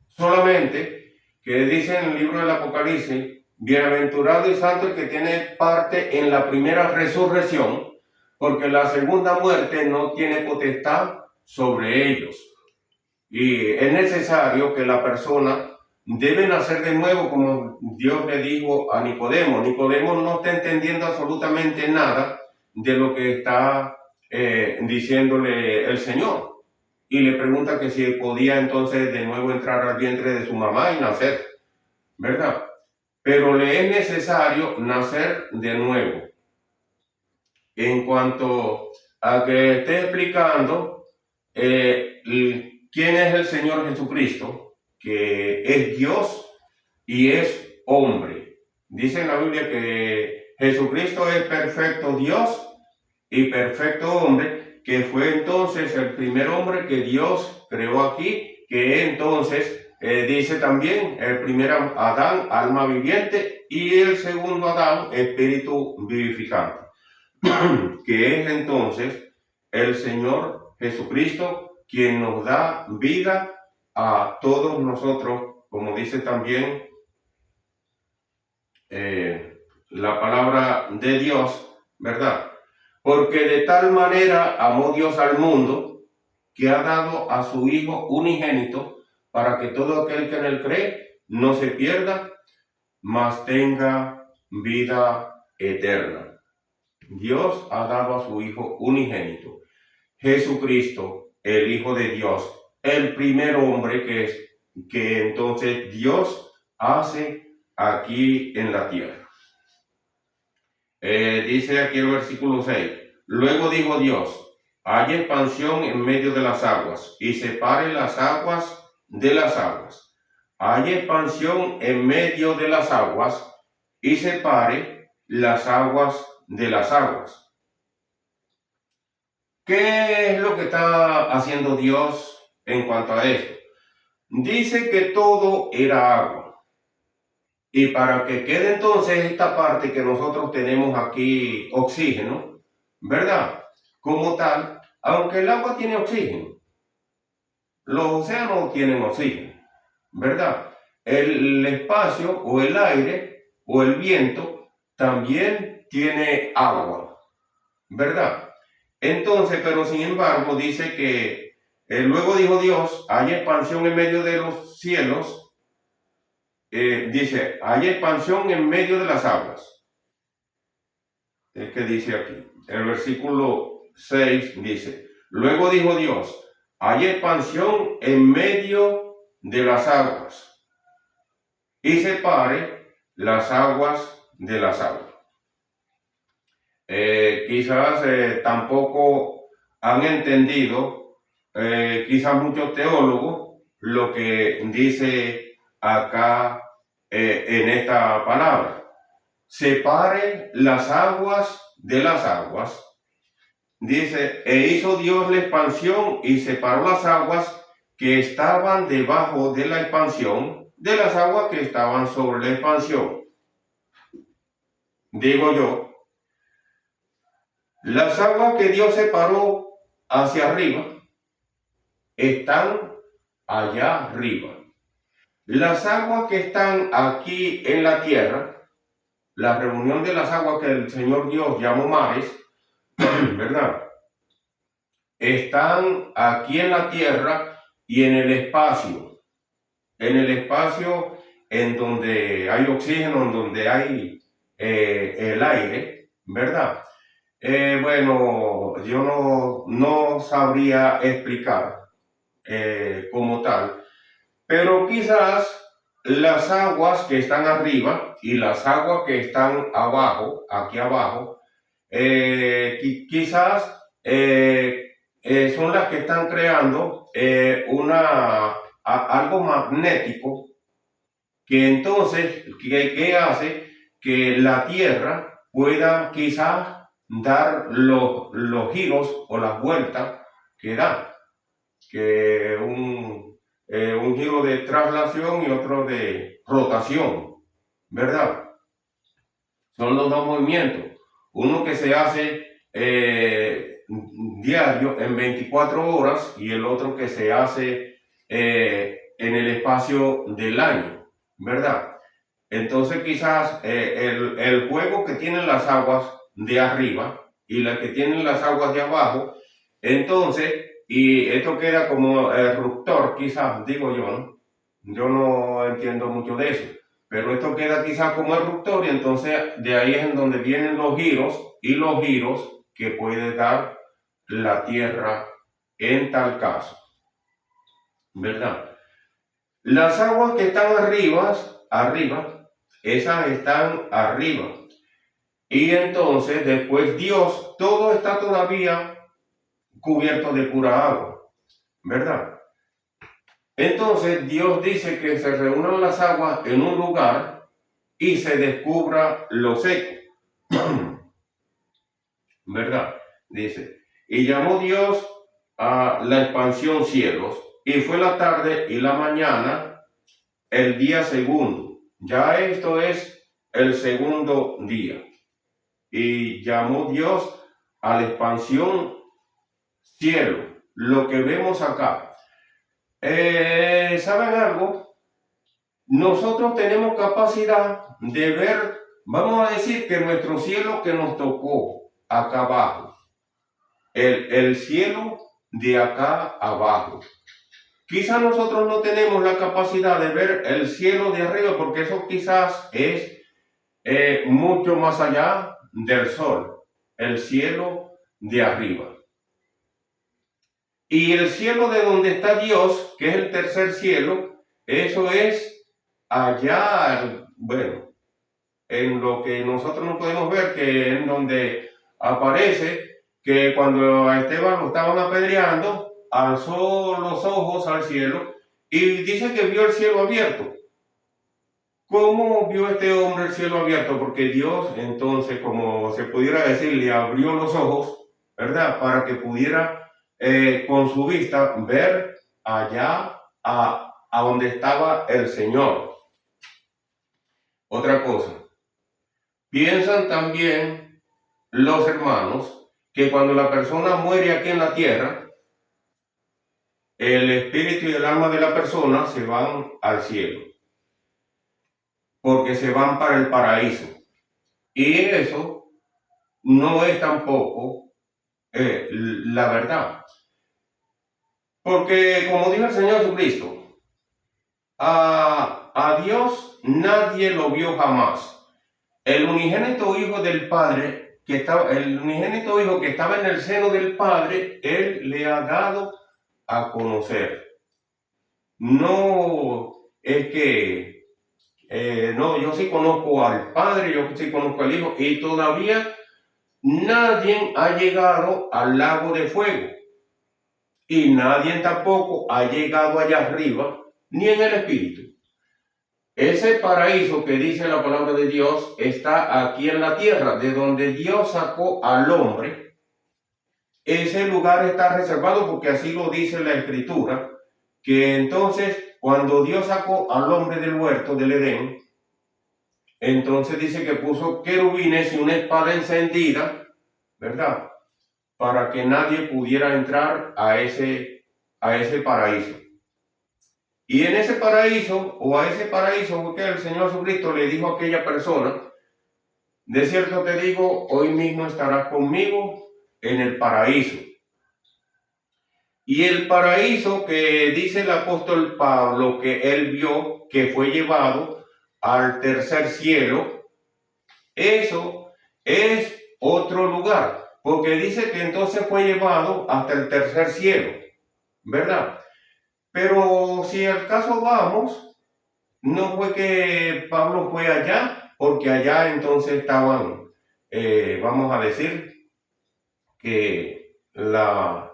Solamente que dice en el libro del Apocalipsis, bienaventurado y santo el que tiene parte en la primera resurrección, porque la segunda muerte no tiene potestad sobre ellos. Y es necesario que la persona debe nacer de nuevo, como Dios le dijo a Nicodemo. Nicodemo no está entendiendo absolutamente nada de lo que está diciéndole el Señor. Y le pregunta que si podía entonces de nuevo entrar al vientre de su mamá y nacer, ¿verdad? Pero le es necesario nacer de nuevo. En cuanto a que esté explicando quién es el Señor Jesucristo, que es Dios y es hombre. Dice en la Biblia que Jesucristo es perfecto Dios y perfecto hombre, que fue entonces el primer hombre que Dios creó aquí, que entonces dice también el primer Adán, alma viviente, y el segundo Adán, espíritu vivificante, que es entonces el Señor Jesucristo quien nos da vida a todos nosotros, como dice también la palabra de Dios, ¿verdad? Porque de tal manera amó Dios al mundo que ha dado a su Hijo unigénito para que todo aquel que en él cree no se pierda, mas tenga vida eterna. Dios ha dado a su Hijo unigénito, Jesucristo, el Hijo de Dios, el primer hombre que entonces Dios hace aquí en la tierra. Dice aquí el versículo 6, luego dijo Dios, haya expansión en medio de las aguas y separe las aguas de las aguas. Haya expansión en medio de las aguas y separe las aguas de las aguas. ¿Qué es lo que está haciendo Dios en cuanto a esto? Dice que todo era agua. Y para que quede entonces esta parte que nosotros tenemos aquí, oxígeno, ¿verdad? Como tal, aunque el agua tiene oxígeno, los océanos tienen oxígeno, ¿verdad? El espacio o el aire o el viento también tiene agua, ¿verdad? Entonces, pero sin embargo, dice que luego dijo Dios, hay expansión en medio de los cielos. Dice, hay expansión en medio de las aguas. Es que dice aquí, el versículo 6 dice, luego dijo Dios, hay expansión en medio de las aguas y separe las aguas de las aguas. Quizás tampoco han entendido, quizás muchos teólogos, lo que dice acá en esta palabra. Separe las aguas de las aguas. Dice, e hizo Dios la expansión y separó las aguas que estaban debajo de la expansión de las aguas que estaban sobre la expansión. Digo yo, las aguas que Dios separó hacia arriba están allá arriba. Las aguas que están aquí en la tierra, la reunión de las aguas que el Señor Dios llamó mares, ¿verdad? Están aquí en la tierra y en el espacio. En el espacio en donde hay oxígeno, en donde hay el aire, ¿verdad? Bueno, yo no sabría explicar como tal, pero quizás las aguas que están arriba y las aguas que están abajo, aquí abajo, quizás son las que están creando algo magnético que entonces, ¿qué hace? Que la Tierra pueda quizás dar los giros o las vueltas que da, que un giro de traslación y otro de rotación, ¿verdad? Son los dos movimientos. Uno que se hace diario en 24 horas y el otro que se hace en el espacio del año, ¿verdad? Entonces quizás el juego que tienen las aguas de arriba y las que tienen las aguas de abajo, entonces, y esto queda como eruptor, quizás, digo yo, ¿no? Yo no entiendo mucho de eso, pero esto queda quizás como eruptor y entonces de ahí es en donde vienen los giros y los giros que puede dar la Tierra en tal caso, ¿verdad? Las aguas que están arriba, esas están arriba. Y entonces después Dios, todo está todavía cubierto de pura agua, ¿verdad? Entonces Dios dice que se reúnan las aguas en un lugar y se descubra lo seco, ¿verdad? Dice, y llamó Dios a la expansión cielos, y fue la tarde y la mañana el día segundo. Ya esto es el segundo día. Y llamó Dios a la expansión cielo, lo que vemos acá. ¿Saben algo? Nosotros tenemos capacidad de ver, vamos a decir que nuestro cielo que nos tocó acá abajo, el cielo de acá abajo. Quizás nosotros no tenemos la capacidad de ver el cielo de arriba porque eso quizás es mucho más allá del sol, el cielo de arriba. Y el cielo de donde está Dios, que es el tercer cielo, eso es allá, bueno, en lo que nosotros no podemos ver, que es donde aparece que cuando a Esteban lo estaban apedreando, alzó los ojos al cielo y dice que vio el cielo abierto. ¿Cómo vio este hombre el cielo abierto? Porque Dios, entonces, como se pudiera decir, le abrió los ojos, ¿verdad? Para que pudiera con su vista ver allá a donde estaba el Señor. Otra cosa, piensan también los hermanos que cuando la persona muere aquí en la tierra, el espíritu y el alma de la persona se van al cielo, porque se van para el paraíso. Y eso no es tampoco la verdad. Porque como dijo el Señor Jesucristo, a Dios nadie lo vio jamás. El unigénito Hijo del Padre, el unigénito Hijo que estaba en el seno del Padre, Él le ha dado a conocer. No es que, no, yo sí conozco al Padre, yo sí conozco al Hijo, y todavía nadie ha llegado al lago de fuego. Y nadie tampoco ha llegado allá arriba, ni en el Espíritu. Ese paraíso que dice la palabra de Dios está aquí en la tierra, de donde Dios sacó al hombre. Ese lugar está reservado porque así lo dice la Escritura, que entonces cuando Dios sacó al hombre del huerto del Edén, entonces dice que puso querubines y una espada encendida, ¿verdad? Para que nadie pudiera entrar a ese paraíso. Y en ese paraíso, o a ese paraíso, porque el Señor Jesucristo le dijo a aquella persona, de cierto te digo, hoy mismo estarás conmigo en el paraíso. Y el paraíso que dice el apóstol Pablo que él vio, que fue llevado al tercer cielo, eso es otro lugar, porque dice que entonces fue llevado hasta el tercer cielo, ¿verdad? Pero si al caso vamos, no fue que Pablo fue allá, porque allá entonces estaban, vamos a decir, que las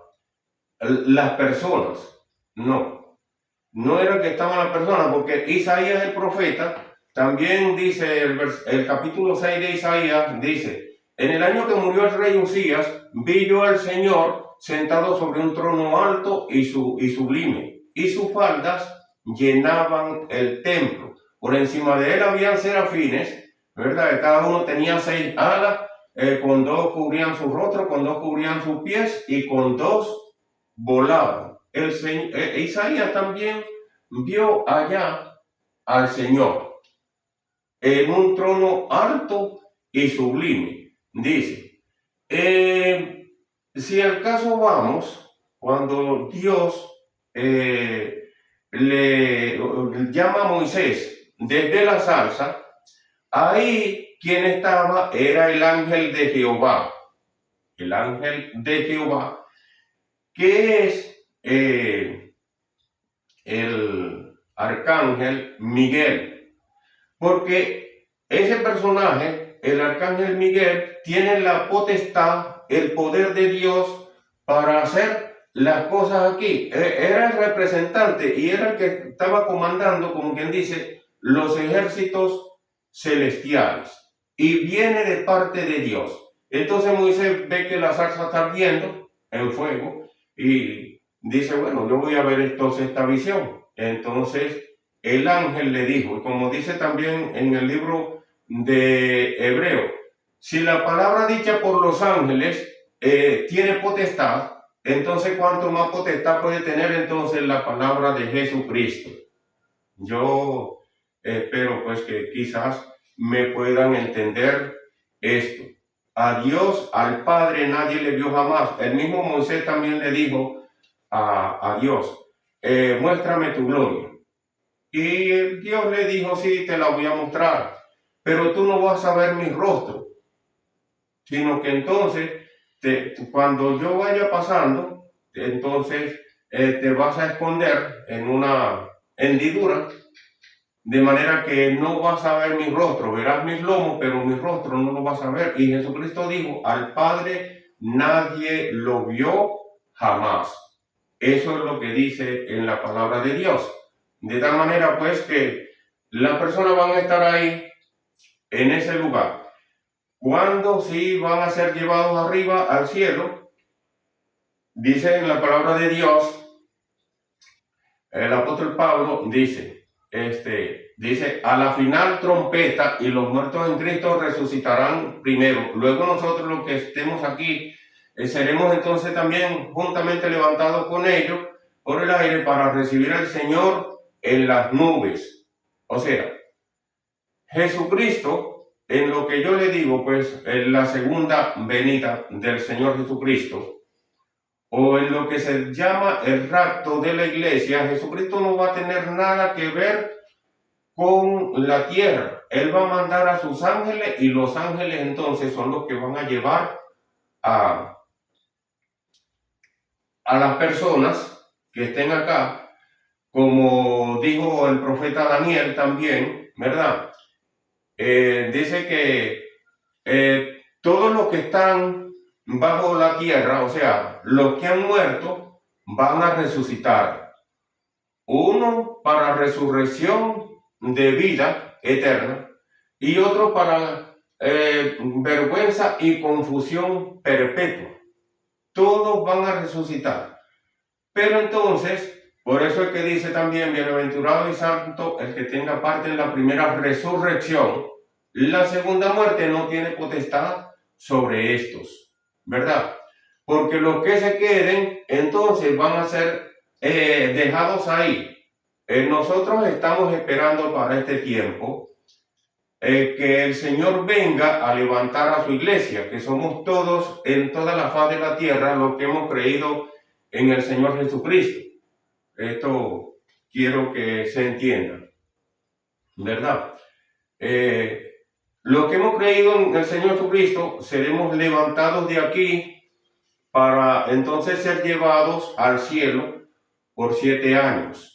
personas, no era que estaban las personas, porque Isaías el profeta también dice, el capítulo 6 de Isaías dice, en el año que murió el rey Usías, vi yo al Señor sentado sobre un trono alto y sublime, y sus faldas llenaban el templo. Por encima de él habían serafines, ¿verdad? Cada uno tenía 6 alas, con 2 cubrían su rostro, con 2 cubrían sus pies y con 2 volaban. Isaías también vio allá al Señor en un trono alto y sublime. Dice, si al caso vamos, cuando Dios le llama a Moisés desde la zarza, ahí quien estaba era el ángel de Jehová. El ángel de Jehová, que es el arcángel Miguel. Porque ese personaje, el arcángel Miguel, tiene la potestad, el poder de Dios para hacer las cosas aquí. Era el representante y era el que estaba comandando, como quien dice, los ejércitos celestiales. Y viene de parte de Dios. Entonces Moisés ve que la zarza está ardiendo en fuego y dice, bueno, yo voy a ver entonces esta visión. Entonces el ángel le dijo, y como dice también en el libro de Hebreo, si la palabra dicha por los ángeles tiene potestad, entonces cuánto más potestad puede tener entonces la palabra de Jesucristo. Yo espero pues que quizás me puedan entender esto. A Dios, al Padre, nadie le vio jamás. El mismo Moisés también le dijo a Dios, muéstrame tu gloria. Y Dios le dijo, sí, te la voy a mostrar, pero tú no vas a ver mi rostro, sino que entonces, cuando yo vaya pasando, entonces te vas a esconder en una hendidura, de manera que no vas a ver mi rostro, verás mis lomos, pero mi rostro no lo vas a ver. Y Jesucristo dijo, al Padre nadie lo vio jamás. Eso es lo que dice en la palabra de Dios. De tal manera pues que las personas van a estar ahí, en ese lugar. Cuando sí van a ser llevados arriba al cielo, dice en la palabra de Dios, el apóstol Pablo dice, dice, a la final trompeta y los muertos en Cristo resucitarán primero. Luego nosotros los que estemos aquí seremos entonces también juntamente levantados con ellos por el aire para recibir al Señor en las nubes. O sea, Jesucristo, en lo que yo le digo, pues en la segunda venida del Señor Jesucristo, o en lo que se llama el rapto de la iglesia, Jesucristo no va a tener nada que ver con la tierra. Él va a mandar a sus ángeles y los ángeles entonces son los que van a llevar a las personas que estén acá, como dijo el profeta Daniel también, ¿verdad? Dice que todos los que están bajo la tierra, o sea, los que han muerto, van a resucitar. Uno para resurrección de vida eterna y otro para vergüenza y confusión perpetua. Todos van a resucitar. Pero entonces, por eso es que dice también, bienaventurado y santo el que tenga parte en la primera resurrección. La segunda muerte no tiene potestad sobre estos, ¿verdad? Porque los que se queden, entonces van a ser dejados ahí. Nosotros estamos esperando para este tiempo que el Señor venga a levantar a su iglesia, que somos todos en toda la faz de la tierra los que hemos creído en el Señor Jesucristo. Esto quiero que se entienda, ¿verdad? Los que hemos creído en el Señor Jesucristo seremos levantados de aquí para entonces ser llevados al cielo por 7 años.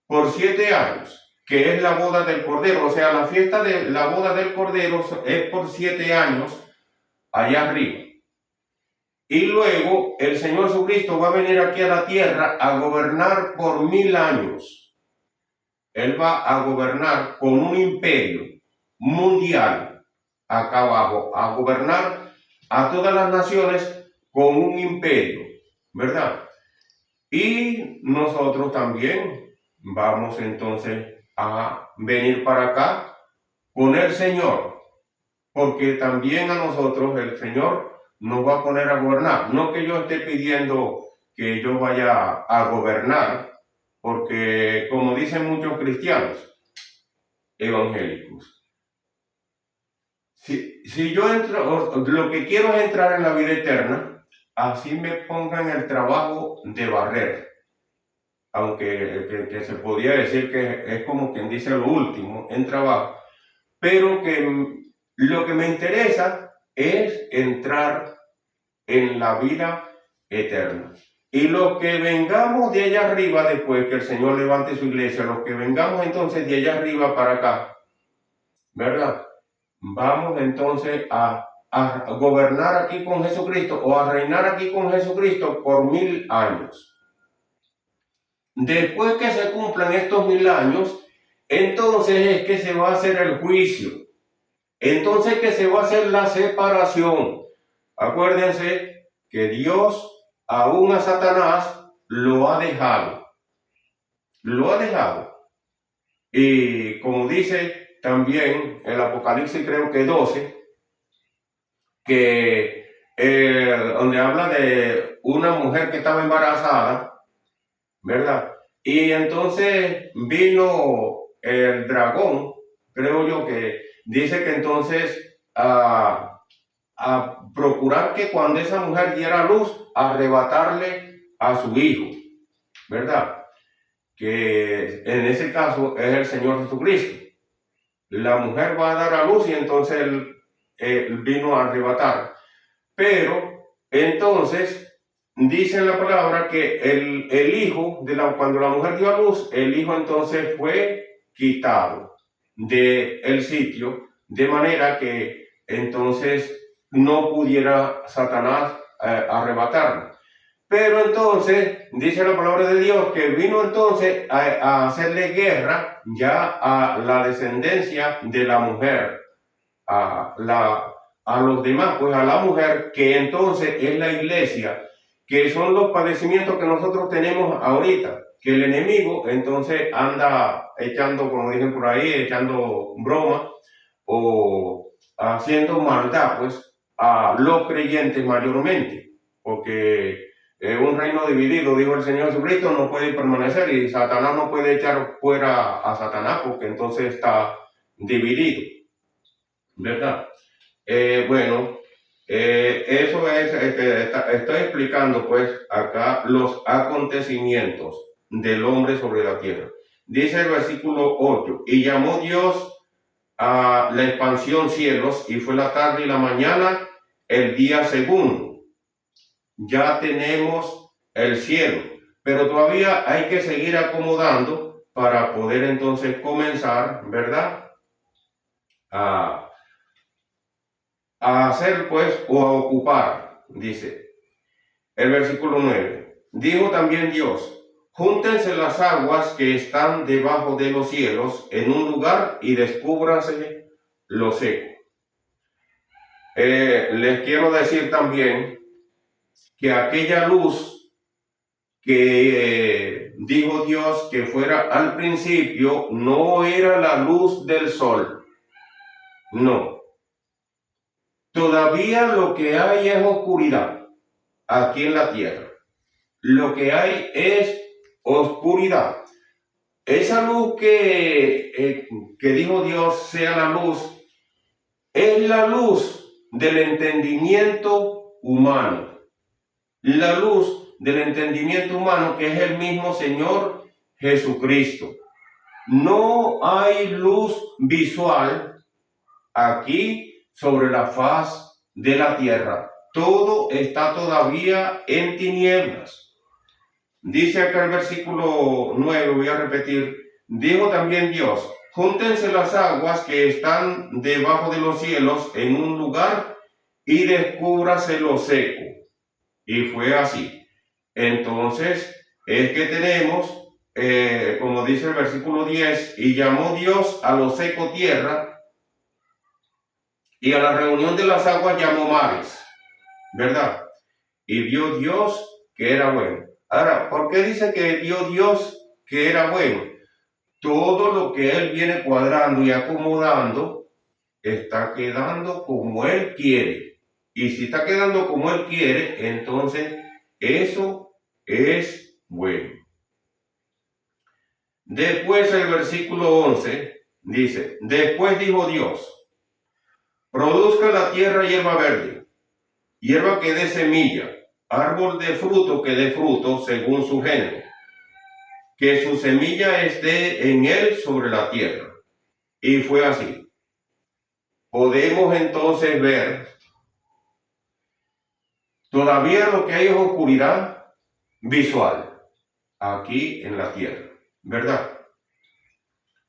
Por 7 años, que es la boda del Cordero. O sea, la fiesta de la boda del Cordero es por 7 años allá arriba. Y luego el Señor Jesucristo va a venir aquí a la tierra a gobernar por 1000 años. Él va a gobernar con un imperio mundial acá abajo, a gobernar a todas las naciones con un imperio, ¿verdad? Y nosotros también vamos entonces a venir para acá con el Señor, porque también a nosotros el Señor nos va a poner a gobernar. No que yo esté pidiendo que yo vaya a gobernar, porque como dicen muchos cristianos, evangélicos. Si yo entro, lo que quiero es entrar en la vida eterna, así me pongan el trabajo de barrer, aunque que se podría decir que es como quien dice lo último en trabajo, pero que lo que me interesa es entrar en la vida eterna. Y los que vengamos de allá arriba, después que el Señor levante su iglesia, los que vengamos entonces de allá arriba para acá, ¿verdad? Vamos entonces a gobernar aquí con Jesucristo o a reinar aquí con Jesucristo por 1000 años. Después que se cumplan estos 1000 años, entonces es que se va a hacer el juicio. Entonces que se va a hacer la separación. Acuérdense que Dios aún a Satanás lo ha dejado. Lo ha dejado. Y como dice también el Apocalipsis, creo que 12, que donde habla de una mujer que estaba embarazada, ¿verdad? Y entonces vino el dragón, creo yo, que dice que entonces a procurar que cuando esa mujer diera luz, arrebatarle a su hijo, ¿verdad? Que en ese caso es el Señor Jesucristo. La mujer va a dar a luz y entonces él vino a arrebatar. Pero entonces dice en la palabra que el hijo, cuando la mujer dio a luz, el hijo entonces fue quitado del sitio, de manera que entonces no pudiera Satanás arrebatarlo. Pero entonces dice la palabra de Dios que vino entonces a hacerle guerra ya a la descendencia de la mujer, a los demás, pues a la mujer, que entonces es la iglesia, que son los padecimientos que nosotros tenemos ahorita, que el enemigo entonces anda echando, como dicen por ahí, echando broma o haciendo maldad, pues, a los creyentes mayormente, porque un reino dividido, dijo el Señor Jesucristo, no puede permanecer, y Satanás no puede echar fuera a Satanás porque entonces está dividido, ¿verdad? Bueno, eso es, estoy explicando pues acá los acontecimientos del hombre sobre la tierra. Dice el versículo 8, y llamó Dios a la expansión cielos, y fue la tarde y la mañana el día segundo. Ya tenemos el cielo, pero todavía hay que seguir acomodando para poder entonces comenzar, ¿verdad? A hacer pues o a ocupar, dice el versículo 9. Dijo también Dios, júntense las aguas que están debajo de los cielos en un lugar y descúbrase lo seco. Les quiero decir también que aquella luz que dijo Dios que fuera al principio no era la luz del sol, no. Todavía lo que hay es oscuridad aquí en la tierra. Lo que hay es oscuridad. Esa luz que dijo Dios sea la luz, es la luz del entendimiento humano. La luz del entendimiento humano, que es el mismo Señor Jesucristo. No hay luz visual aquí sobre la faz de la tierra. Todo está todavía en tinieblas. Dice acá el versículo 9, voy a repetir, dijo también Dios, júntense las aguas que están debajo de los cielos en un lugar y descúbrase lo seco. Y fue así. Entonces, es que tenemos, como dice el versículo 10, y llamó Dios a lo seco tierra, y a la reunión de las aguas llamó mares, ¿verdad? Y vio Dios que era bueno. Ahora, ¿por qué dice que vio Dios que era bueno? Todo lo que Él viene cuadrando y acomodando está quedando como Él quiere. Y si está quedando como Él quiere, entonces eso es bueno. Después el versículo 11 Dice, después dijo Dios, produzca la tierra hierba verde, hierba que dé semilla, árbol de fruto que dé fruto según su género, que su semilla esté en él sobre la tierra. Y fue así. Podemos entonces ver, todavía lo que hay es oscuridad visual aquí en la tierra, ¿verdad?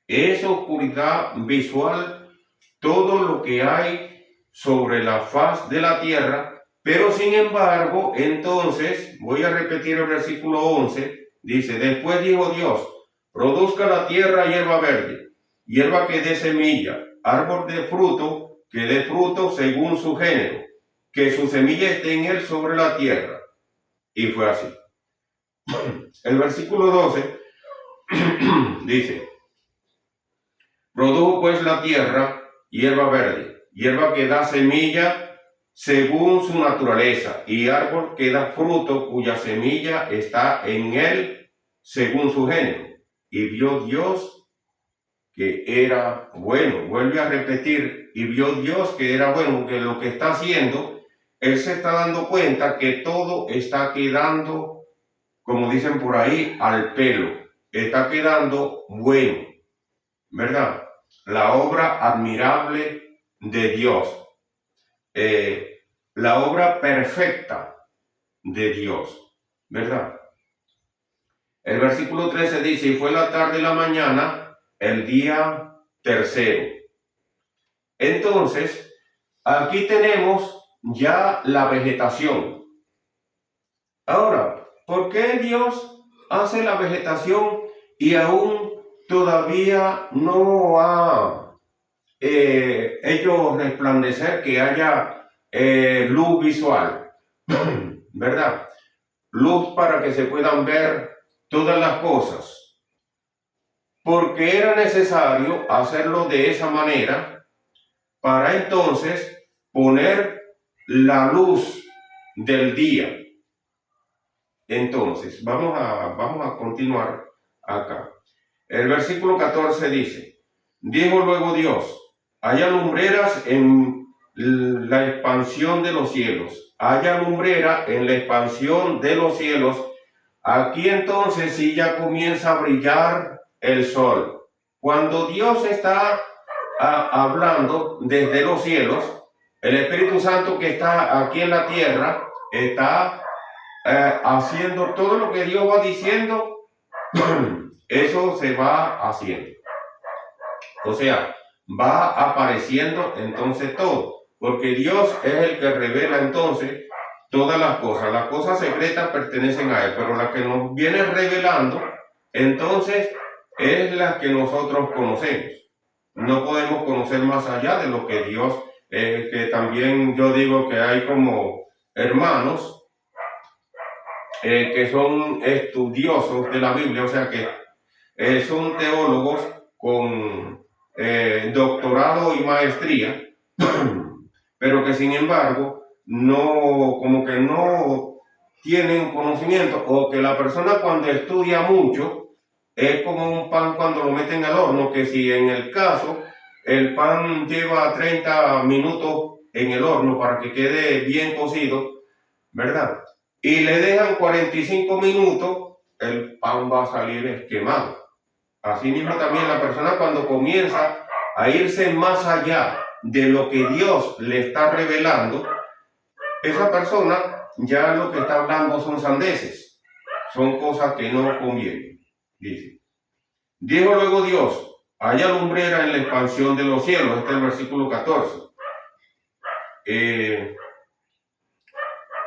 Es oscuridad visual todo lo que hay sobre la faz de la tierra, pero sin embargo, entonces, voy a repetir el versículo 11, dice, después dijo Dios, produzca la tierra hierba verde, hierba que dé semilla, árbol de fruto que dé fruto según su género, que su semilla esté en él sobre la tierra. Y fue así. El versículo 12 dice, produjo pues la tierra hierba verde, hierba que da semilla según su naturaleza, y árbol que da fruto cuya semilla está en él según su género. Y vio Dios que era bueno. Vuelve a repetir, y vio Dios que era bueno, que lo que está haciendo, él se está dando cuenta que todo está quedando, como dicen por ahí, al pelo. Está quedando bueno, ¿verdad? La obra admirable de Dios, la obra perfecta de Dios, ¿verdad? El versículo 13 dice, y fue la tarde y la mañana, el día tercero. Entonces, aquí tenemos ya la vegetación. Ahora, ¿por qué Dios hace la vegetación y aún todavía no ha hecho resplandecer, que haya luz visual, ¿verdad? Luz para que se puedan ver todas las cosas? Porque era necesario hacerlo de esa manera para entonces poner la luz del día. Entonces, vamos a continuar acá. El versículo 14 dice, dijo luego Dios, haya lumbreras en la expansión de los cielos, haya lumbrera en la expansión de los cielos. Aquí entonces sí ya comienza a brillar el sol. Cuando Dios está hablando desde los cielos, el Espíritu Santo que está aquí en la tierra está haciendo todo lo que Dios va diciendo. Eso se va haciendo. O sea, va apareciendo entonces todo, porque Dios es el que revela entonces todas las cosas. Las cosas secretas pertenecen a Él, pero la que nos viene revelando, entonces, es la que nosotros conocemos. No podemos conocer más allá de lo que Dios, que también yo digo que hay como hermanos que son estudiosos de la Biblia, o sea que son teólogos con doctorado y maestría, pero que sin embargo no, como que no tienen conocimiento, o que la persona cuando estudia mucho es como un pan cuando lo meten al horno, que si en el caso el pan lleva 30 minutos en el horno para que quede bien cocido, ¿verdad? Y le dejan 45 minutos, el pan va a salir esquemado. Así mismo también la persona cuando comienza a irse más allá de lo que Dios le está revelando, esa persona ya lo que está hablando son sandeces, son cosas que no convienen, dice. Dijo luego Dios, haya lumbrera en la expansión de los cielos, este es el versículo 14.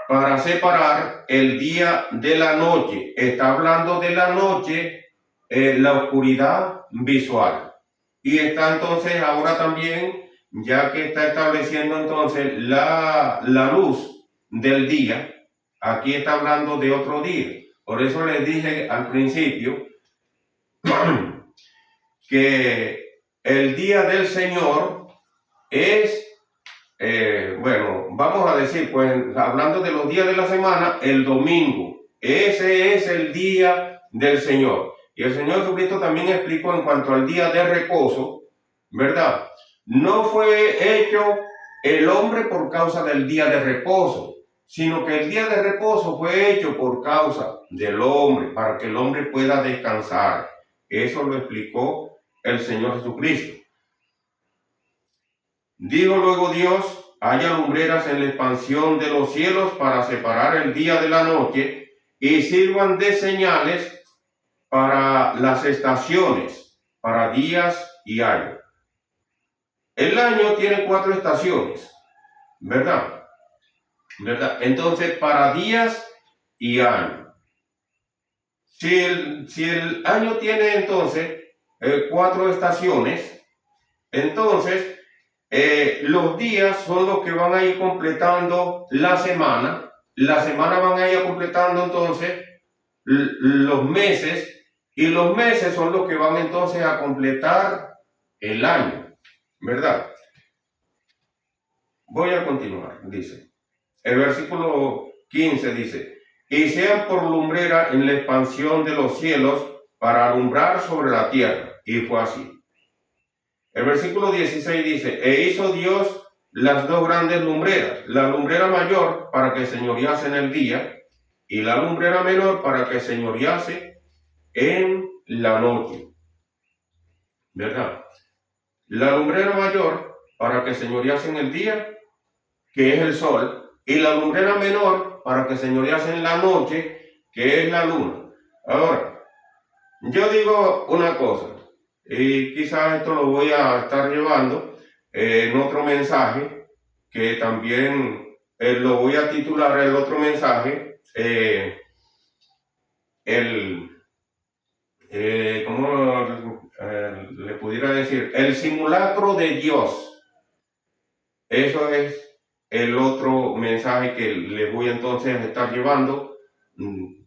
Para separar el día de la noche. Está hablando de la noche, la oscuridad visual. Y está entonces ahora también, ya que está estableciendo entonces la luz del día, aquí está hablando de otro día. Por eso les dije al principio que el día del Señor es, bueno, vamos a decir, pues hablando de los días de la semana, el domingo. Ese es el día del Señor. Y el Señor Jesucristo también explicó en cuanto al día de reposo, ¿verdad? No fue hecho el hombre por causa del día de reposo, sino que el día de reposo fue hecho por causa del hombre, para que el hombre pueda descansar. Eso lo explicó el Señor Jesucristo. Dijo luego Dios: haya lumbreras en la expansión de los cielos para separar el día de la noche y sirvan de señales para las estaciones, para días y años. El año tiene 4 estaciones, ¿verdad? Entonces, para días y años. Si el año tiene entonces 4 estaciones, entonces los días son los que van a ir completando la semana van a ir completando entonces los meses, y los meses son los que van entonces a completar el año, ¿verdad? Voy a continuar, dice. El versículo 15 dice: y sean por lumbrera en la expansión de los cielos para alumbrar sobre la tierra. Y fue así. El versículo 16 dice: e hizo Dios las 2 grandes lumbreras, la lumbrera mayor para que señorease en el día, y la lumbrera menor para que señorease en la noche, ¿verdad? La lumbrera mayor para que señorease en el día, que es el sol, y la lumbrera menor para que señorease en la noche, que es la luna. Ahora, yo digo una cosa, y quizás esto lo voy a estar llevando en otro mensaje, que también lo voy a titular el otro mensaje, ¿cómo le pudiera decir? El simulacro de Dios. Eso es el otro mensaje que le voy entonces a estar llevando,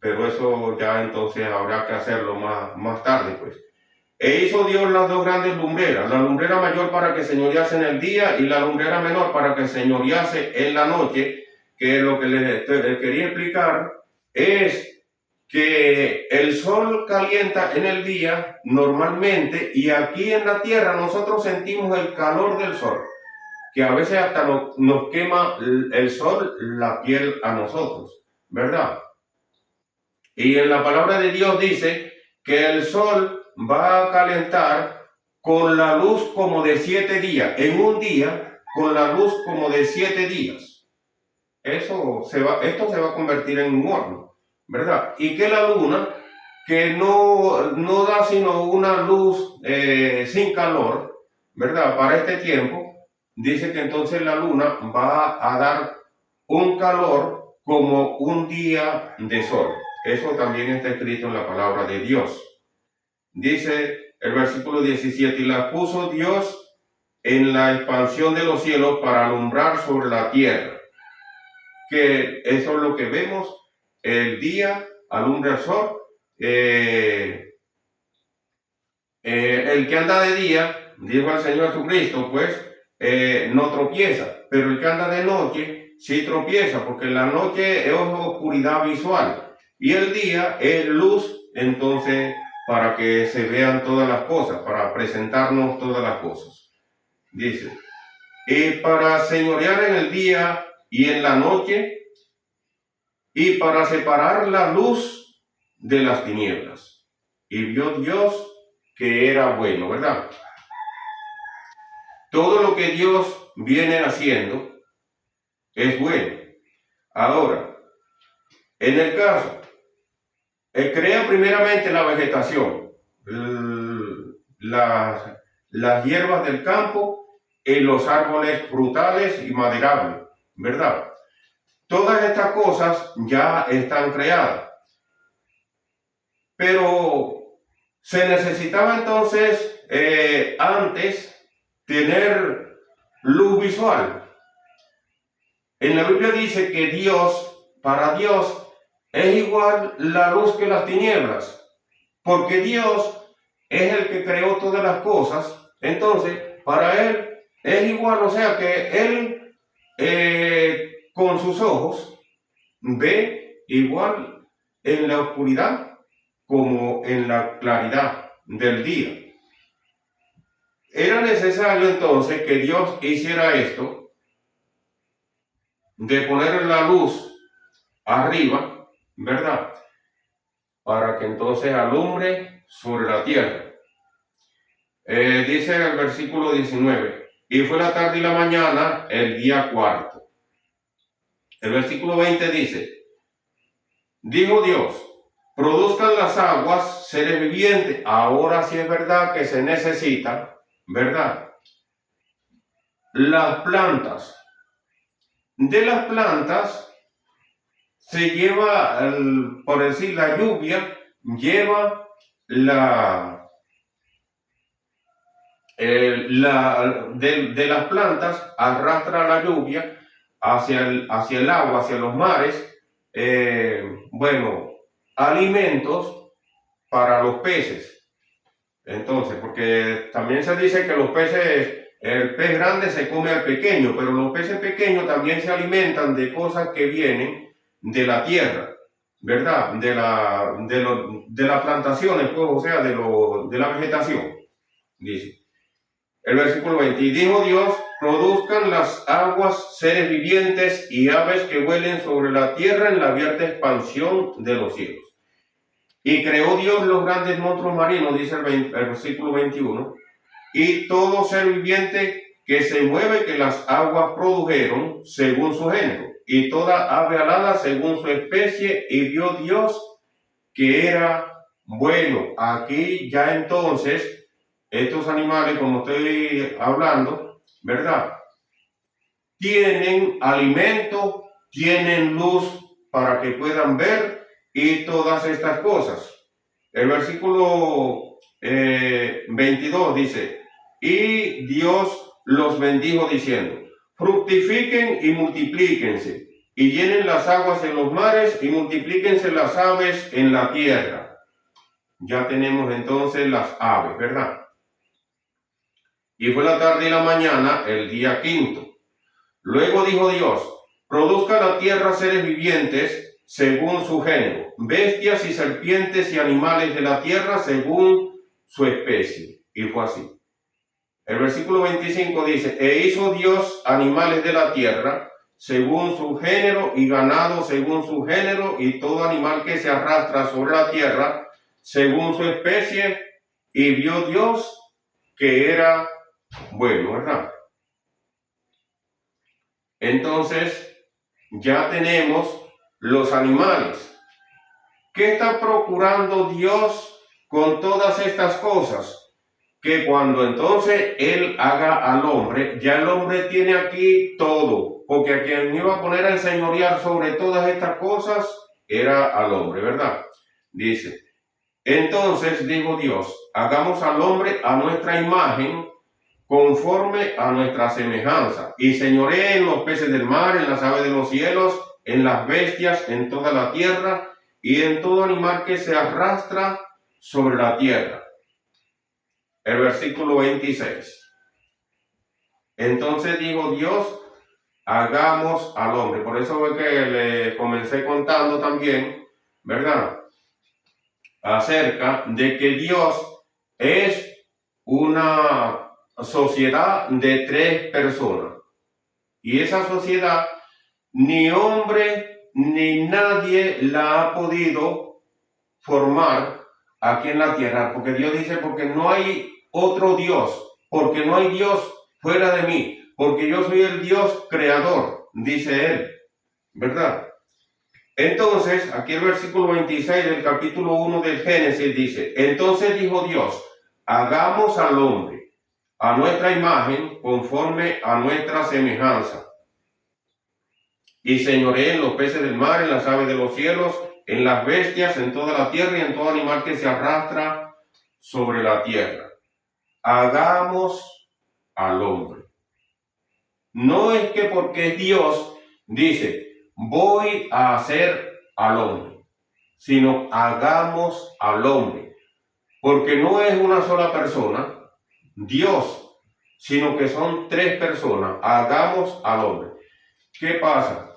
pero eso ya entonces habrá que hacerlo más tarde, pues. E hizo Dios las 2 grandes lumbreras, la lumbrera mayor para que señorease en el día y la lumbrera menor para que señorease en la noche, que lo que les quería explicar es que el sol calienta en el día normalmente, y aquí en la tierra nosotros sentimos el calor del sol, que a veces hasta nos quema el sol la piel a nosotros, ¿verdad? Y en la palabra de Dios dice que el sol va a calentar con la luz como de 7 días, en un día con la luz como de 7 días. Esto se va a convertir en un horno, ¿verdad? Y que la luna, que no da sino una luz sin calor, ¿verdad? Para este tiempo, dice que entonces la luna va a dar un calor como un día de sol. Eso también está escrito en la palabra de Dios. Dice el versículo 17: y las puso Dios en la expansión de los cielos para alumbrar sobre la tierra. Que eso es lo que vemos, el día alumbra el sol. El que anda de día, dijo el Señor Jesucristo, pues no tropieza, pero el que anda de noche sí tropieza, porque la noche es oscuridad visual y el día es luz, entonces, para que se vean todas las cosas, para presentarnos todas las cosas. Dice: y para señorear en el día y en la noche, y para separar la luz de las tinieblas. Y vio Dios que era bueno, ¿verdad? Todo lo que Dios viene haciendo es bueno. Ahora, en el caso, crea primeramente la vegetación, las hierbas del campo y los árboles frutales y maderables, ¿verdad? Todas estas cosas ya están creadas. Pero se necesitaba entonces antes tener luz visual. En la Biblia dice que para Dios, es igual la luz que las tinieblas, porque Dios es el que creó todas las cosas. Entonces, para Él es igual, o sea que Él con sus ojos ve igual en la oscuridad como en la claridad del día. Era necesario entonces que Dios hiciera esto, de poner la luz arriba, ¿verdad? Para que entonces alumbre sobre la tierra. Dice el versículo 19, y fue la tarde y la mañana el día cuarto. El versículo 20 dice, dijo Dios, produzcan las aguas seres vivientes. Ahora sí es verdad que se necesita, ¿verdad? Las plantas. De las plantas se lleva, por decir, la lluvia, lleva de las plantas, arrastra la lluvia hacia el agua, hacia los mares, alimentos para los peces. Entonces, porque también se dice que los peces, el pez grande se come al pequeño, pero los peces pequeños también se alimentan de cosas que vienen de la tierra, ¿verdad? De las plantaciones, pues, o sea, de la vegetación, dice. El versículo 20, y dijo Dios, produzcan las aguas seres vivientes y aves que vuelen sobre la tierra en la abierta expansión de los cielos. Y creó Dios los grandes monstruos marinos, dice el versículo 21, y todo ser viviente que se mueve que las aguas produjeron según su género, y toda ave alada según su especie, y vio Dios que era bueno. Aquí ya entonces, estos animales, como estoy hablando, ¿verdad? Tienen alimento, tienen luz para que puedan ver y todas estas cosas. El versículo 22 dice, y Dios los bendijo diciendo, fructifiquen y multiplíquense, y llenen las aguas en los mares, y multiplíquense las aves en la tierra. Ya tenemos entonces las aves, ¿verdad? Y fue la tarde y la mañana el día quinto. Luego dijo Dios, produzca la tierra seres vivientes según su género, bestias y serpientes y animales de la tierra según su especie. Y fue así. El versículo 25 dice, e hizo Dios animales de la tierra según su género y ganado según su género y todo animal que se arrastra sobre la tierra según su especie, y vio Dios que era bueno, ¿verdad? Entonces, ya tenemos los animales. ¿Qué está procurando Dios con todas estas cosas? Que cuando entonces Él haga al hombre, ya el hombre tiene aquí todo, porque a quien iba a poner a enseñorear sobre todas estas cosas era al hombre, ¿verdad? Dice, entonces dijo Dios, hagamos al hombre a nuestra imagen, conforme a nuestra semejanza, y señoree en los peces del mar, en las aves de los cielos, en las bestias, en toda la tierra, y en todo animal que se arrastra sobre la tierra. El versículo 26. Entonces dijo Dios, hagamos al hombre. Por eso fue que le comencé contando también, ¿verdad? Acerca de que Dios es una sociedad de tres personas. Y esa sociedad, ni hombre ni nadie la ha podido formar aquí en la tierra. Porque Dios dice, porque no hay otro Dios, porque no hay Dios fuera de mí, porque yo soy el Dios creador, dice Él, ¿verdad? Entonces, aquí el versículo 26 del capítulo 1 del Génesis dice, entonces dijo Dios, hagamos al hombre a nuestra imagen, conforme a nuestra semejanza, y señoree en los peces del mar, en las aves de los cielos, en las bestias, en toda la tierra y en todo animal que se arrastra sobre la tierra. Hagamos al hombre. No es que porque es Dios, dice, voy a hacer al hombre, sino hagamos al hombre. Porque no es una sola persona, Dios, sino que son tres personas. Hagamos al hombre. ¿Qué pasa?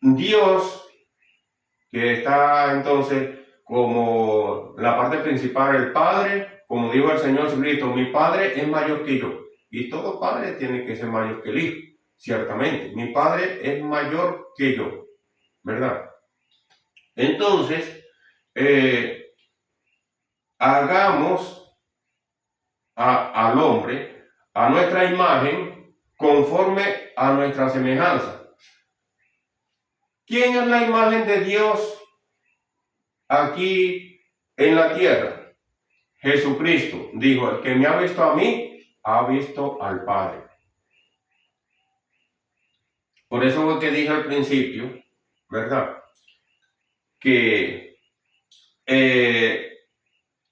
Dios, que está entonces como la parte principal, el Padre, como dijo el Señor Jesucristo, mi Padre es mayor que yo. Y todo padre tiene que ser mayor que el hijo, ciertamente. Mi Padre es mayor que yo, ¿verdad? Entonces, hagamos al hombre a nuestra imagen conforme a nuestra semejanza. ¿Quién es la imagen de Dios aquí en la tierra? Jesucristo dijo, el que me ha visto a mí, ha visto al Padre. Por eso fue que dije al principio, ¿verdad? Que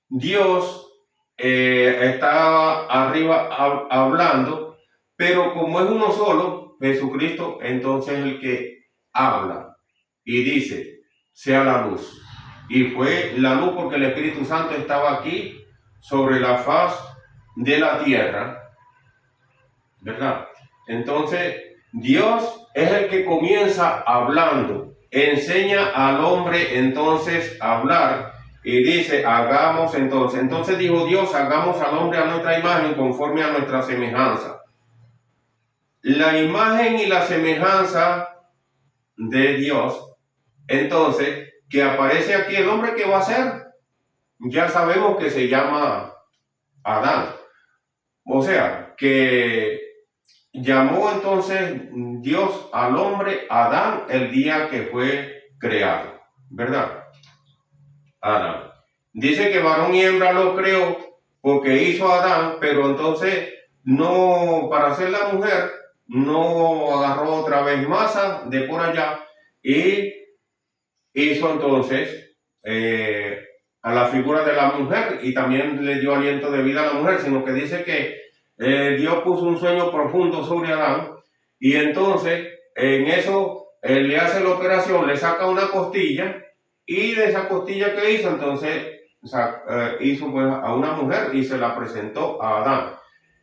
Dios está arriba hablando, pero como es uno solo, Jesucristo, entonces el que habla y dice, sea la luz. Y fue la luz porque el Espíritu Santo estaba aquí sobre la faz de la tierra, ¿verdad? Entonces, Dios es el que comienza hablando, enseña al hombre entonces a hablar y dice, hagamos entonces. Entonces dijo Dios, hagamos al hombre a nuestra imagen conforme a nuestra semejanza. La imagen y la semejanza de Dios, entonces, que aparece aquí el hombre que va a ser, ya sabemos que se llama Adán. O sea, que llamó entonces Dios al hombre Adán el día que fue creado, ¿verdad? Adán. Dice que varón y hembra lo creó porque hizo a Adán, pero entonces no, para ser la mujer, no agarró otra vez masa de por allá y hizo entonces a la figura de la mujer y también le dio aliento de vida a la mujer, sino que dice que Dios puso un sueño profundo sobre Adán y entonces en eso le hace la operación, le saca una costilla y de esa costilla que hizo, entonces hizo pues a una mujer y se la presentó a Adán.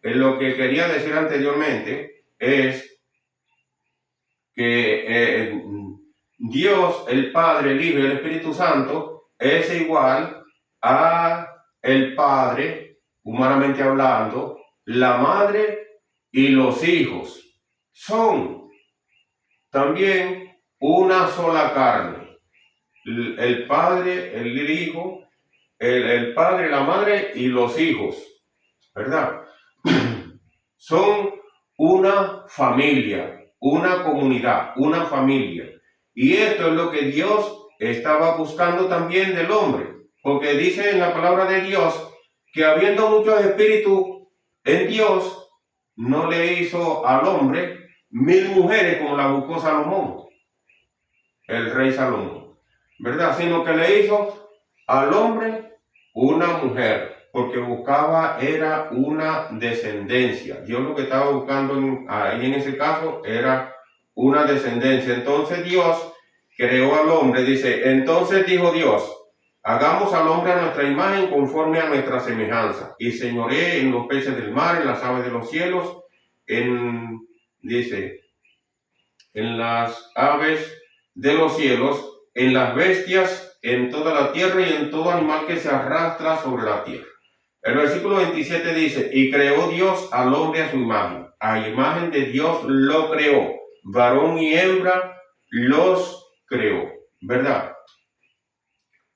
Lo que quería decir anteriormente es que Dios, el Padre, el Hijo y el Espíritu Santo es igual a el Padre, humanamente hablando, la madre y los hijos. Son también una sola carne. El Padre, el Hijo, el Padre, la madre y los hijos, ¿verdad? Son una familia, una comunidad, una familia. Y esto es lo que Dios estaba buscando también del hombre, porque dice en la palabra de Dios que habiendo muchos espíritus en Dios, no le hizo al hombre 1000 mujeres como la buscó Salomón, el rey Salomón, ¿verdad? Sino que le hizo al hombre una mujer, porque buscaba era una descendencia. Dios lo que estaba buscando ahí en ese caso era una descendencia. Entonces Dios creó al hombre, dice, entonces dijo Dios, hagamos al hombre a nuestra imagen conforme a nuestra semejanza, y señoree en los peces del mar, en las aves de los cielos, dice, en las aves de los cielos, en las bestias, en toda la tierra y en todo animal que se arrastra sobre la tierra. El versículo 27 dice, y creó Dios al hombre a su imagen. A imagen de Dios lo creó. Varón y hembra los creó. ¿Verdad?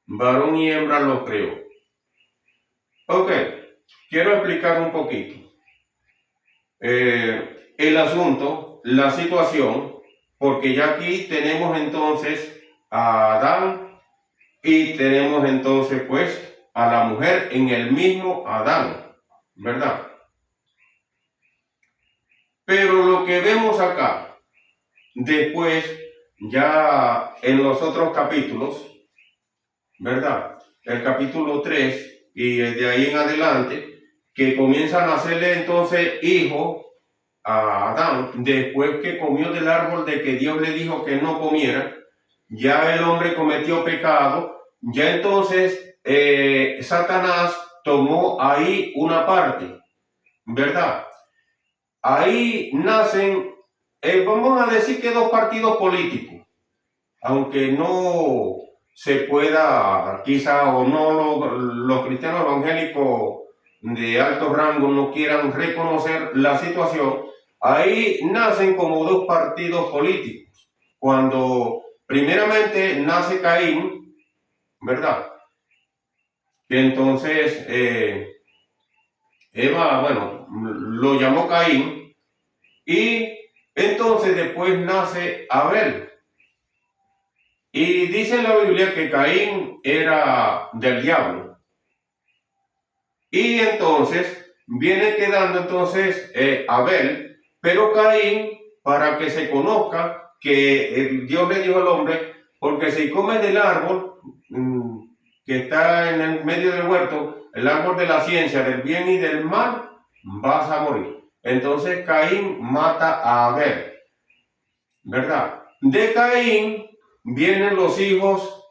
Varón y hembra los creó. Ok, quiero explicar un poquito. El asunto, la situación, porque ya aquí tenemos entonces a Adán y tenemos entonces pues a la mujer en el mismo Adán, ¿verdad? Pero lo que vemos acá, después, ya en los otros capítulos, ¿verdad? El capítulo 3 y de ahí en adelante, que comienzan a hacerle entonces hijo a Adán, después que comió del árbol de que Dios le dijo que no comiera, ya el hombre cometió pecado, ya entonces Satanás tomó ahí una parte, ¿verdad? Ahí nacen, vamos a decir que dos partidos políticos, aunque no se pueda, quizá o no los cristianos evangélicos de alto rango no quieran reconocer la situación, ahí nacen como dos partidos políticos. Cuando primeramente nace Caín, ¿verdad? Que entonces Eva, bueno, lo llamó Caín, y entonces después nace Abel. Y dice en la Biblia que Caín era del diablo. Y entonces viene quedando entonces Abel, pero Caín, para que se conozca que Dios le dijo al hombre, porque si comes del árbol que está en el medio del huerto, el árbol de la ciencia del bien y del mal, vas a morir. Entonces Caín mata a Abel, ¿verdad? De Caín vienen los hijos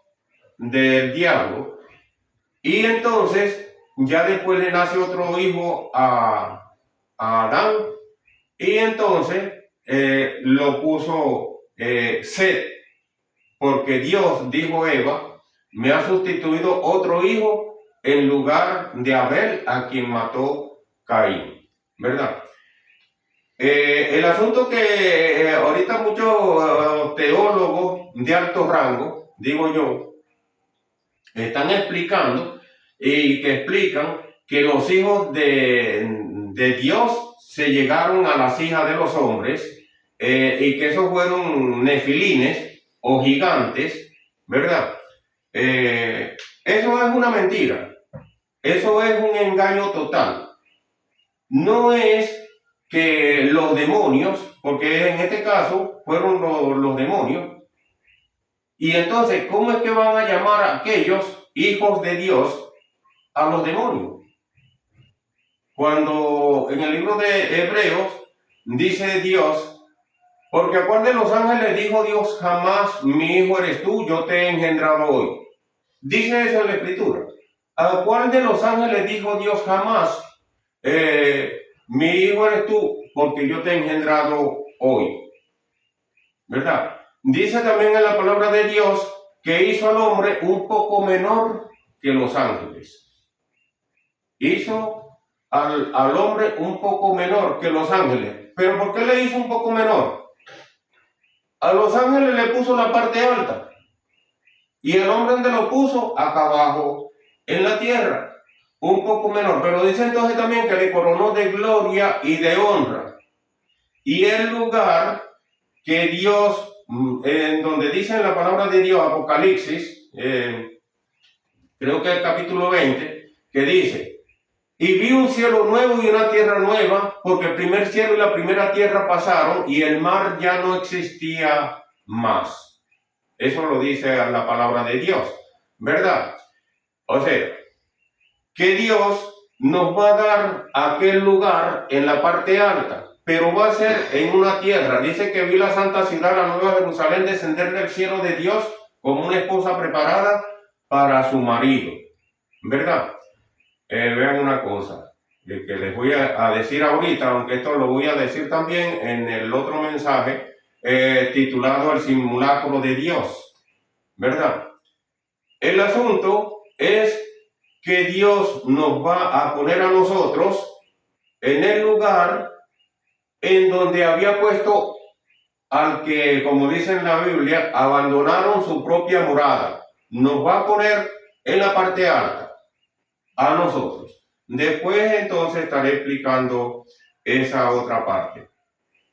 del diablo, y entonces ya después le nace otro hijo a Adán, y entonces lo puso Set, porque Dios dijo a Eva, me ha sustituido otro hijo en lugar de Abel, a quien mató Caín, ¿verdad? El asunto que ahorita muchos teólogos de alto rango, digo yo, están explicando y que explican que los hijos de Dios se llegaron a las hijas de los hombres y que esos fueron nefilines o gigantes, ¿verdad? Eso es una mentira, eso es un engaño total. No es que los demonios, porque en este caso fueron los demonios, y entonces, ¿cómo es que van a llamar a aquellos hijos de Dios a los demonios? Cuando en el libro de Hebreos dice Dios, porque a cuál de los ángeles dijo Dios jamás, mi hijo eres tú, yo te he engendrado hoy. Dice eso en la Escritura. ¿A cuál de los ángeles dijo Dios jamás, mi hijo eres tú, porque yo te he engendrado hoy? ¿Verdad? Dice también en la palabra de Dios que hizo al hombre un poco menor que los ángeles. Hizo al hombre un poco menor que los ángeles. ¿Pero por qué le hizo un poco menor? A los ángeles le puso la parte alta. Y el hombre donde lo puso, acá abajo, en la tierra, un poco menor. Pero dice entonces también que le coronó de gloria y de honra. Y el lugar que Dios, en donde dice en la palabra de Dios, Apocalipsis, creo que el capítulo 20, que dice, y vi un cielo nuevo y una tierra nueva, porque el primer cielo y la primera tierra pasaron y el mar ya no existía más. Eso lo dice la palabra de Dios, ¿verdad? O sea, que Dios nos va a dar aquel lugar en la parte alta, pero va a ser en una tierra. Dice que vi la santa ciudad, la nueva Jerusalén, descender del cielo de Dios como una esposa preparada para su marido, ¿verdad? Vean una cosa que les voy a decir ahorita, aunque esto lo voy a decir también en el otro mensaje titulado El simulacro de Dios, ¿verdad? El asunto es que Dios nos va a poner a nosotros en el lugar en donde había puesto al que, como dice en la Biblia, abandonaron su propia morada. Nos va a poner en la parte alta a nosotros. Después entonces estaré explicando esa otra parte.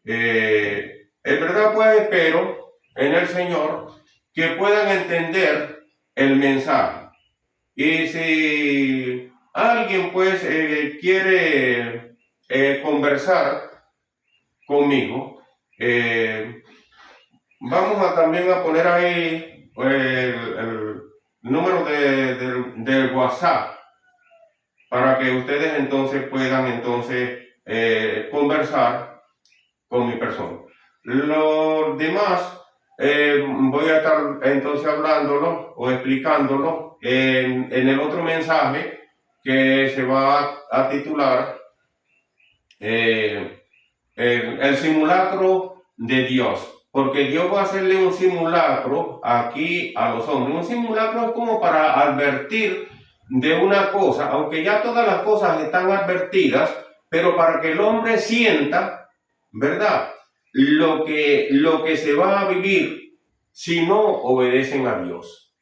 En verdad pues espero en el Señor que puedan entender el mensaje. Y si alguien pues quiere conversar conmigo, vamos a también a poner ahí el número del WhatsApp, para que ustedes entonces puedan conversar con mi persona. Lo demás voy a estar entonces hablándolo o explicándolo en el otro mensaje que se va a titular el simulacro de Dios, porque Dios va a hacerle un simulacro aquí a los hombres. Un simulacro es como para advertir de una cosa, aunque ya todas las cosas están advertidas, pero para que el hombre sienta, ¿verdad? Lo que se va a vivir si no obedecen a Dios.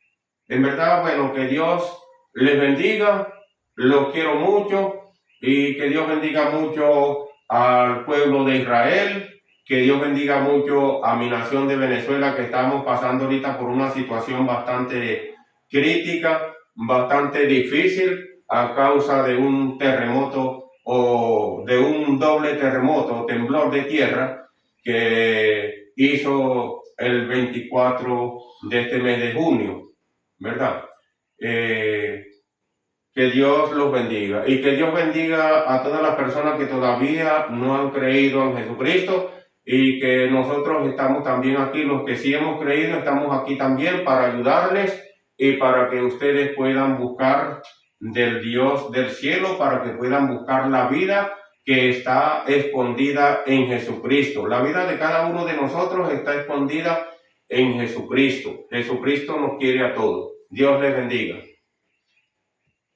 En verdad, bueno, que Dios les bendiga, los quiero mucho y que Dios bendiga mucho al pueblo de Israel, que Dios bendiga mucho a mi nación de Venezuela, que estamos pasando ahorita por una situación bastante crítica, bastante difícil a causa de un terremoto o de un doble terremoto, temblor de tierra que hizo el 24 de este mes de junio, ¿verdad? Que Dios los bendiga y que Dios bendiga a todas las personas que todavía no han creído en Jesucristo y que nosotros estamos también aquí, los que sí hemos creído, estamos aquí también para ayudarles y para que ustedes puedan buscar del Dios del cielo, para que puedan buscar la vida que está escondida en Jesucristo. La vida de cada uno de nosotros está escondida en Jesucristo. Jesucristo nos quiere a todos. Dios les bendiga.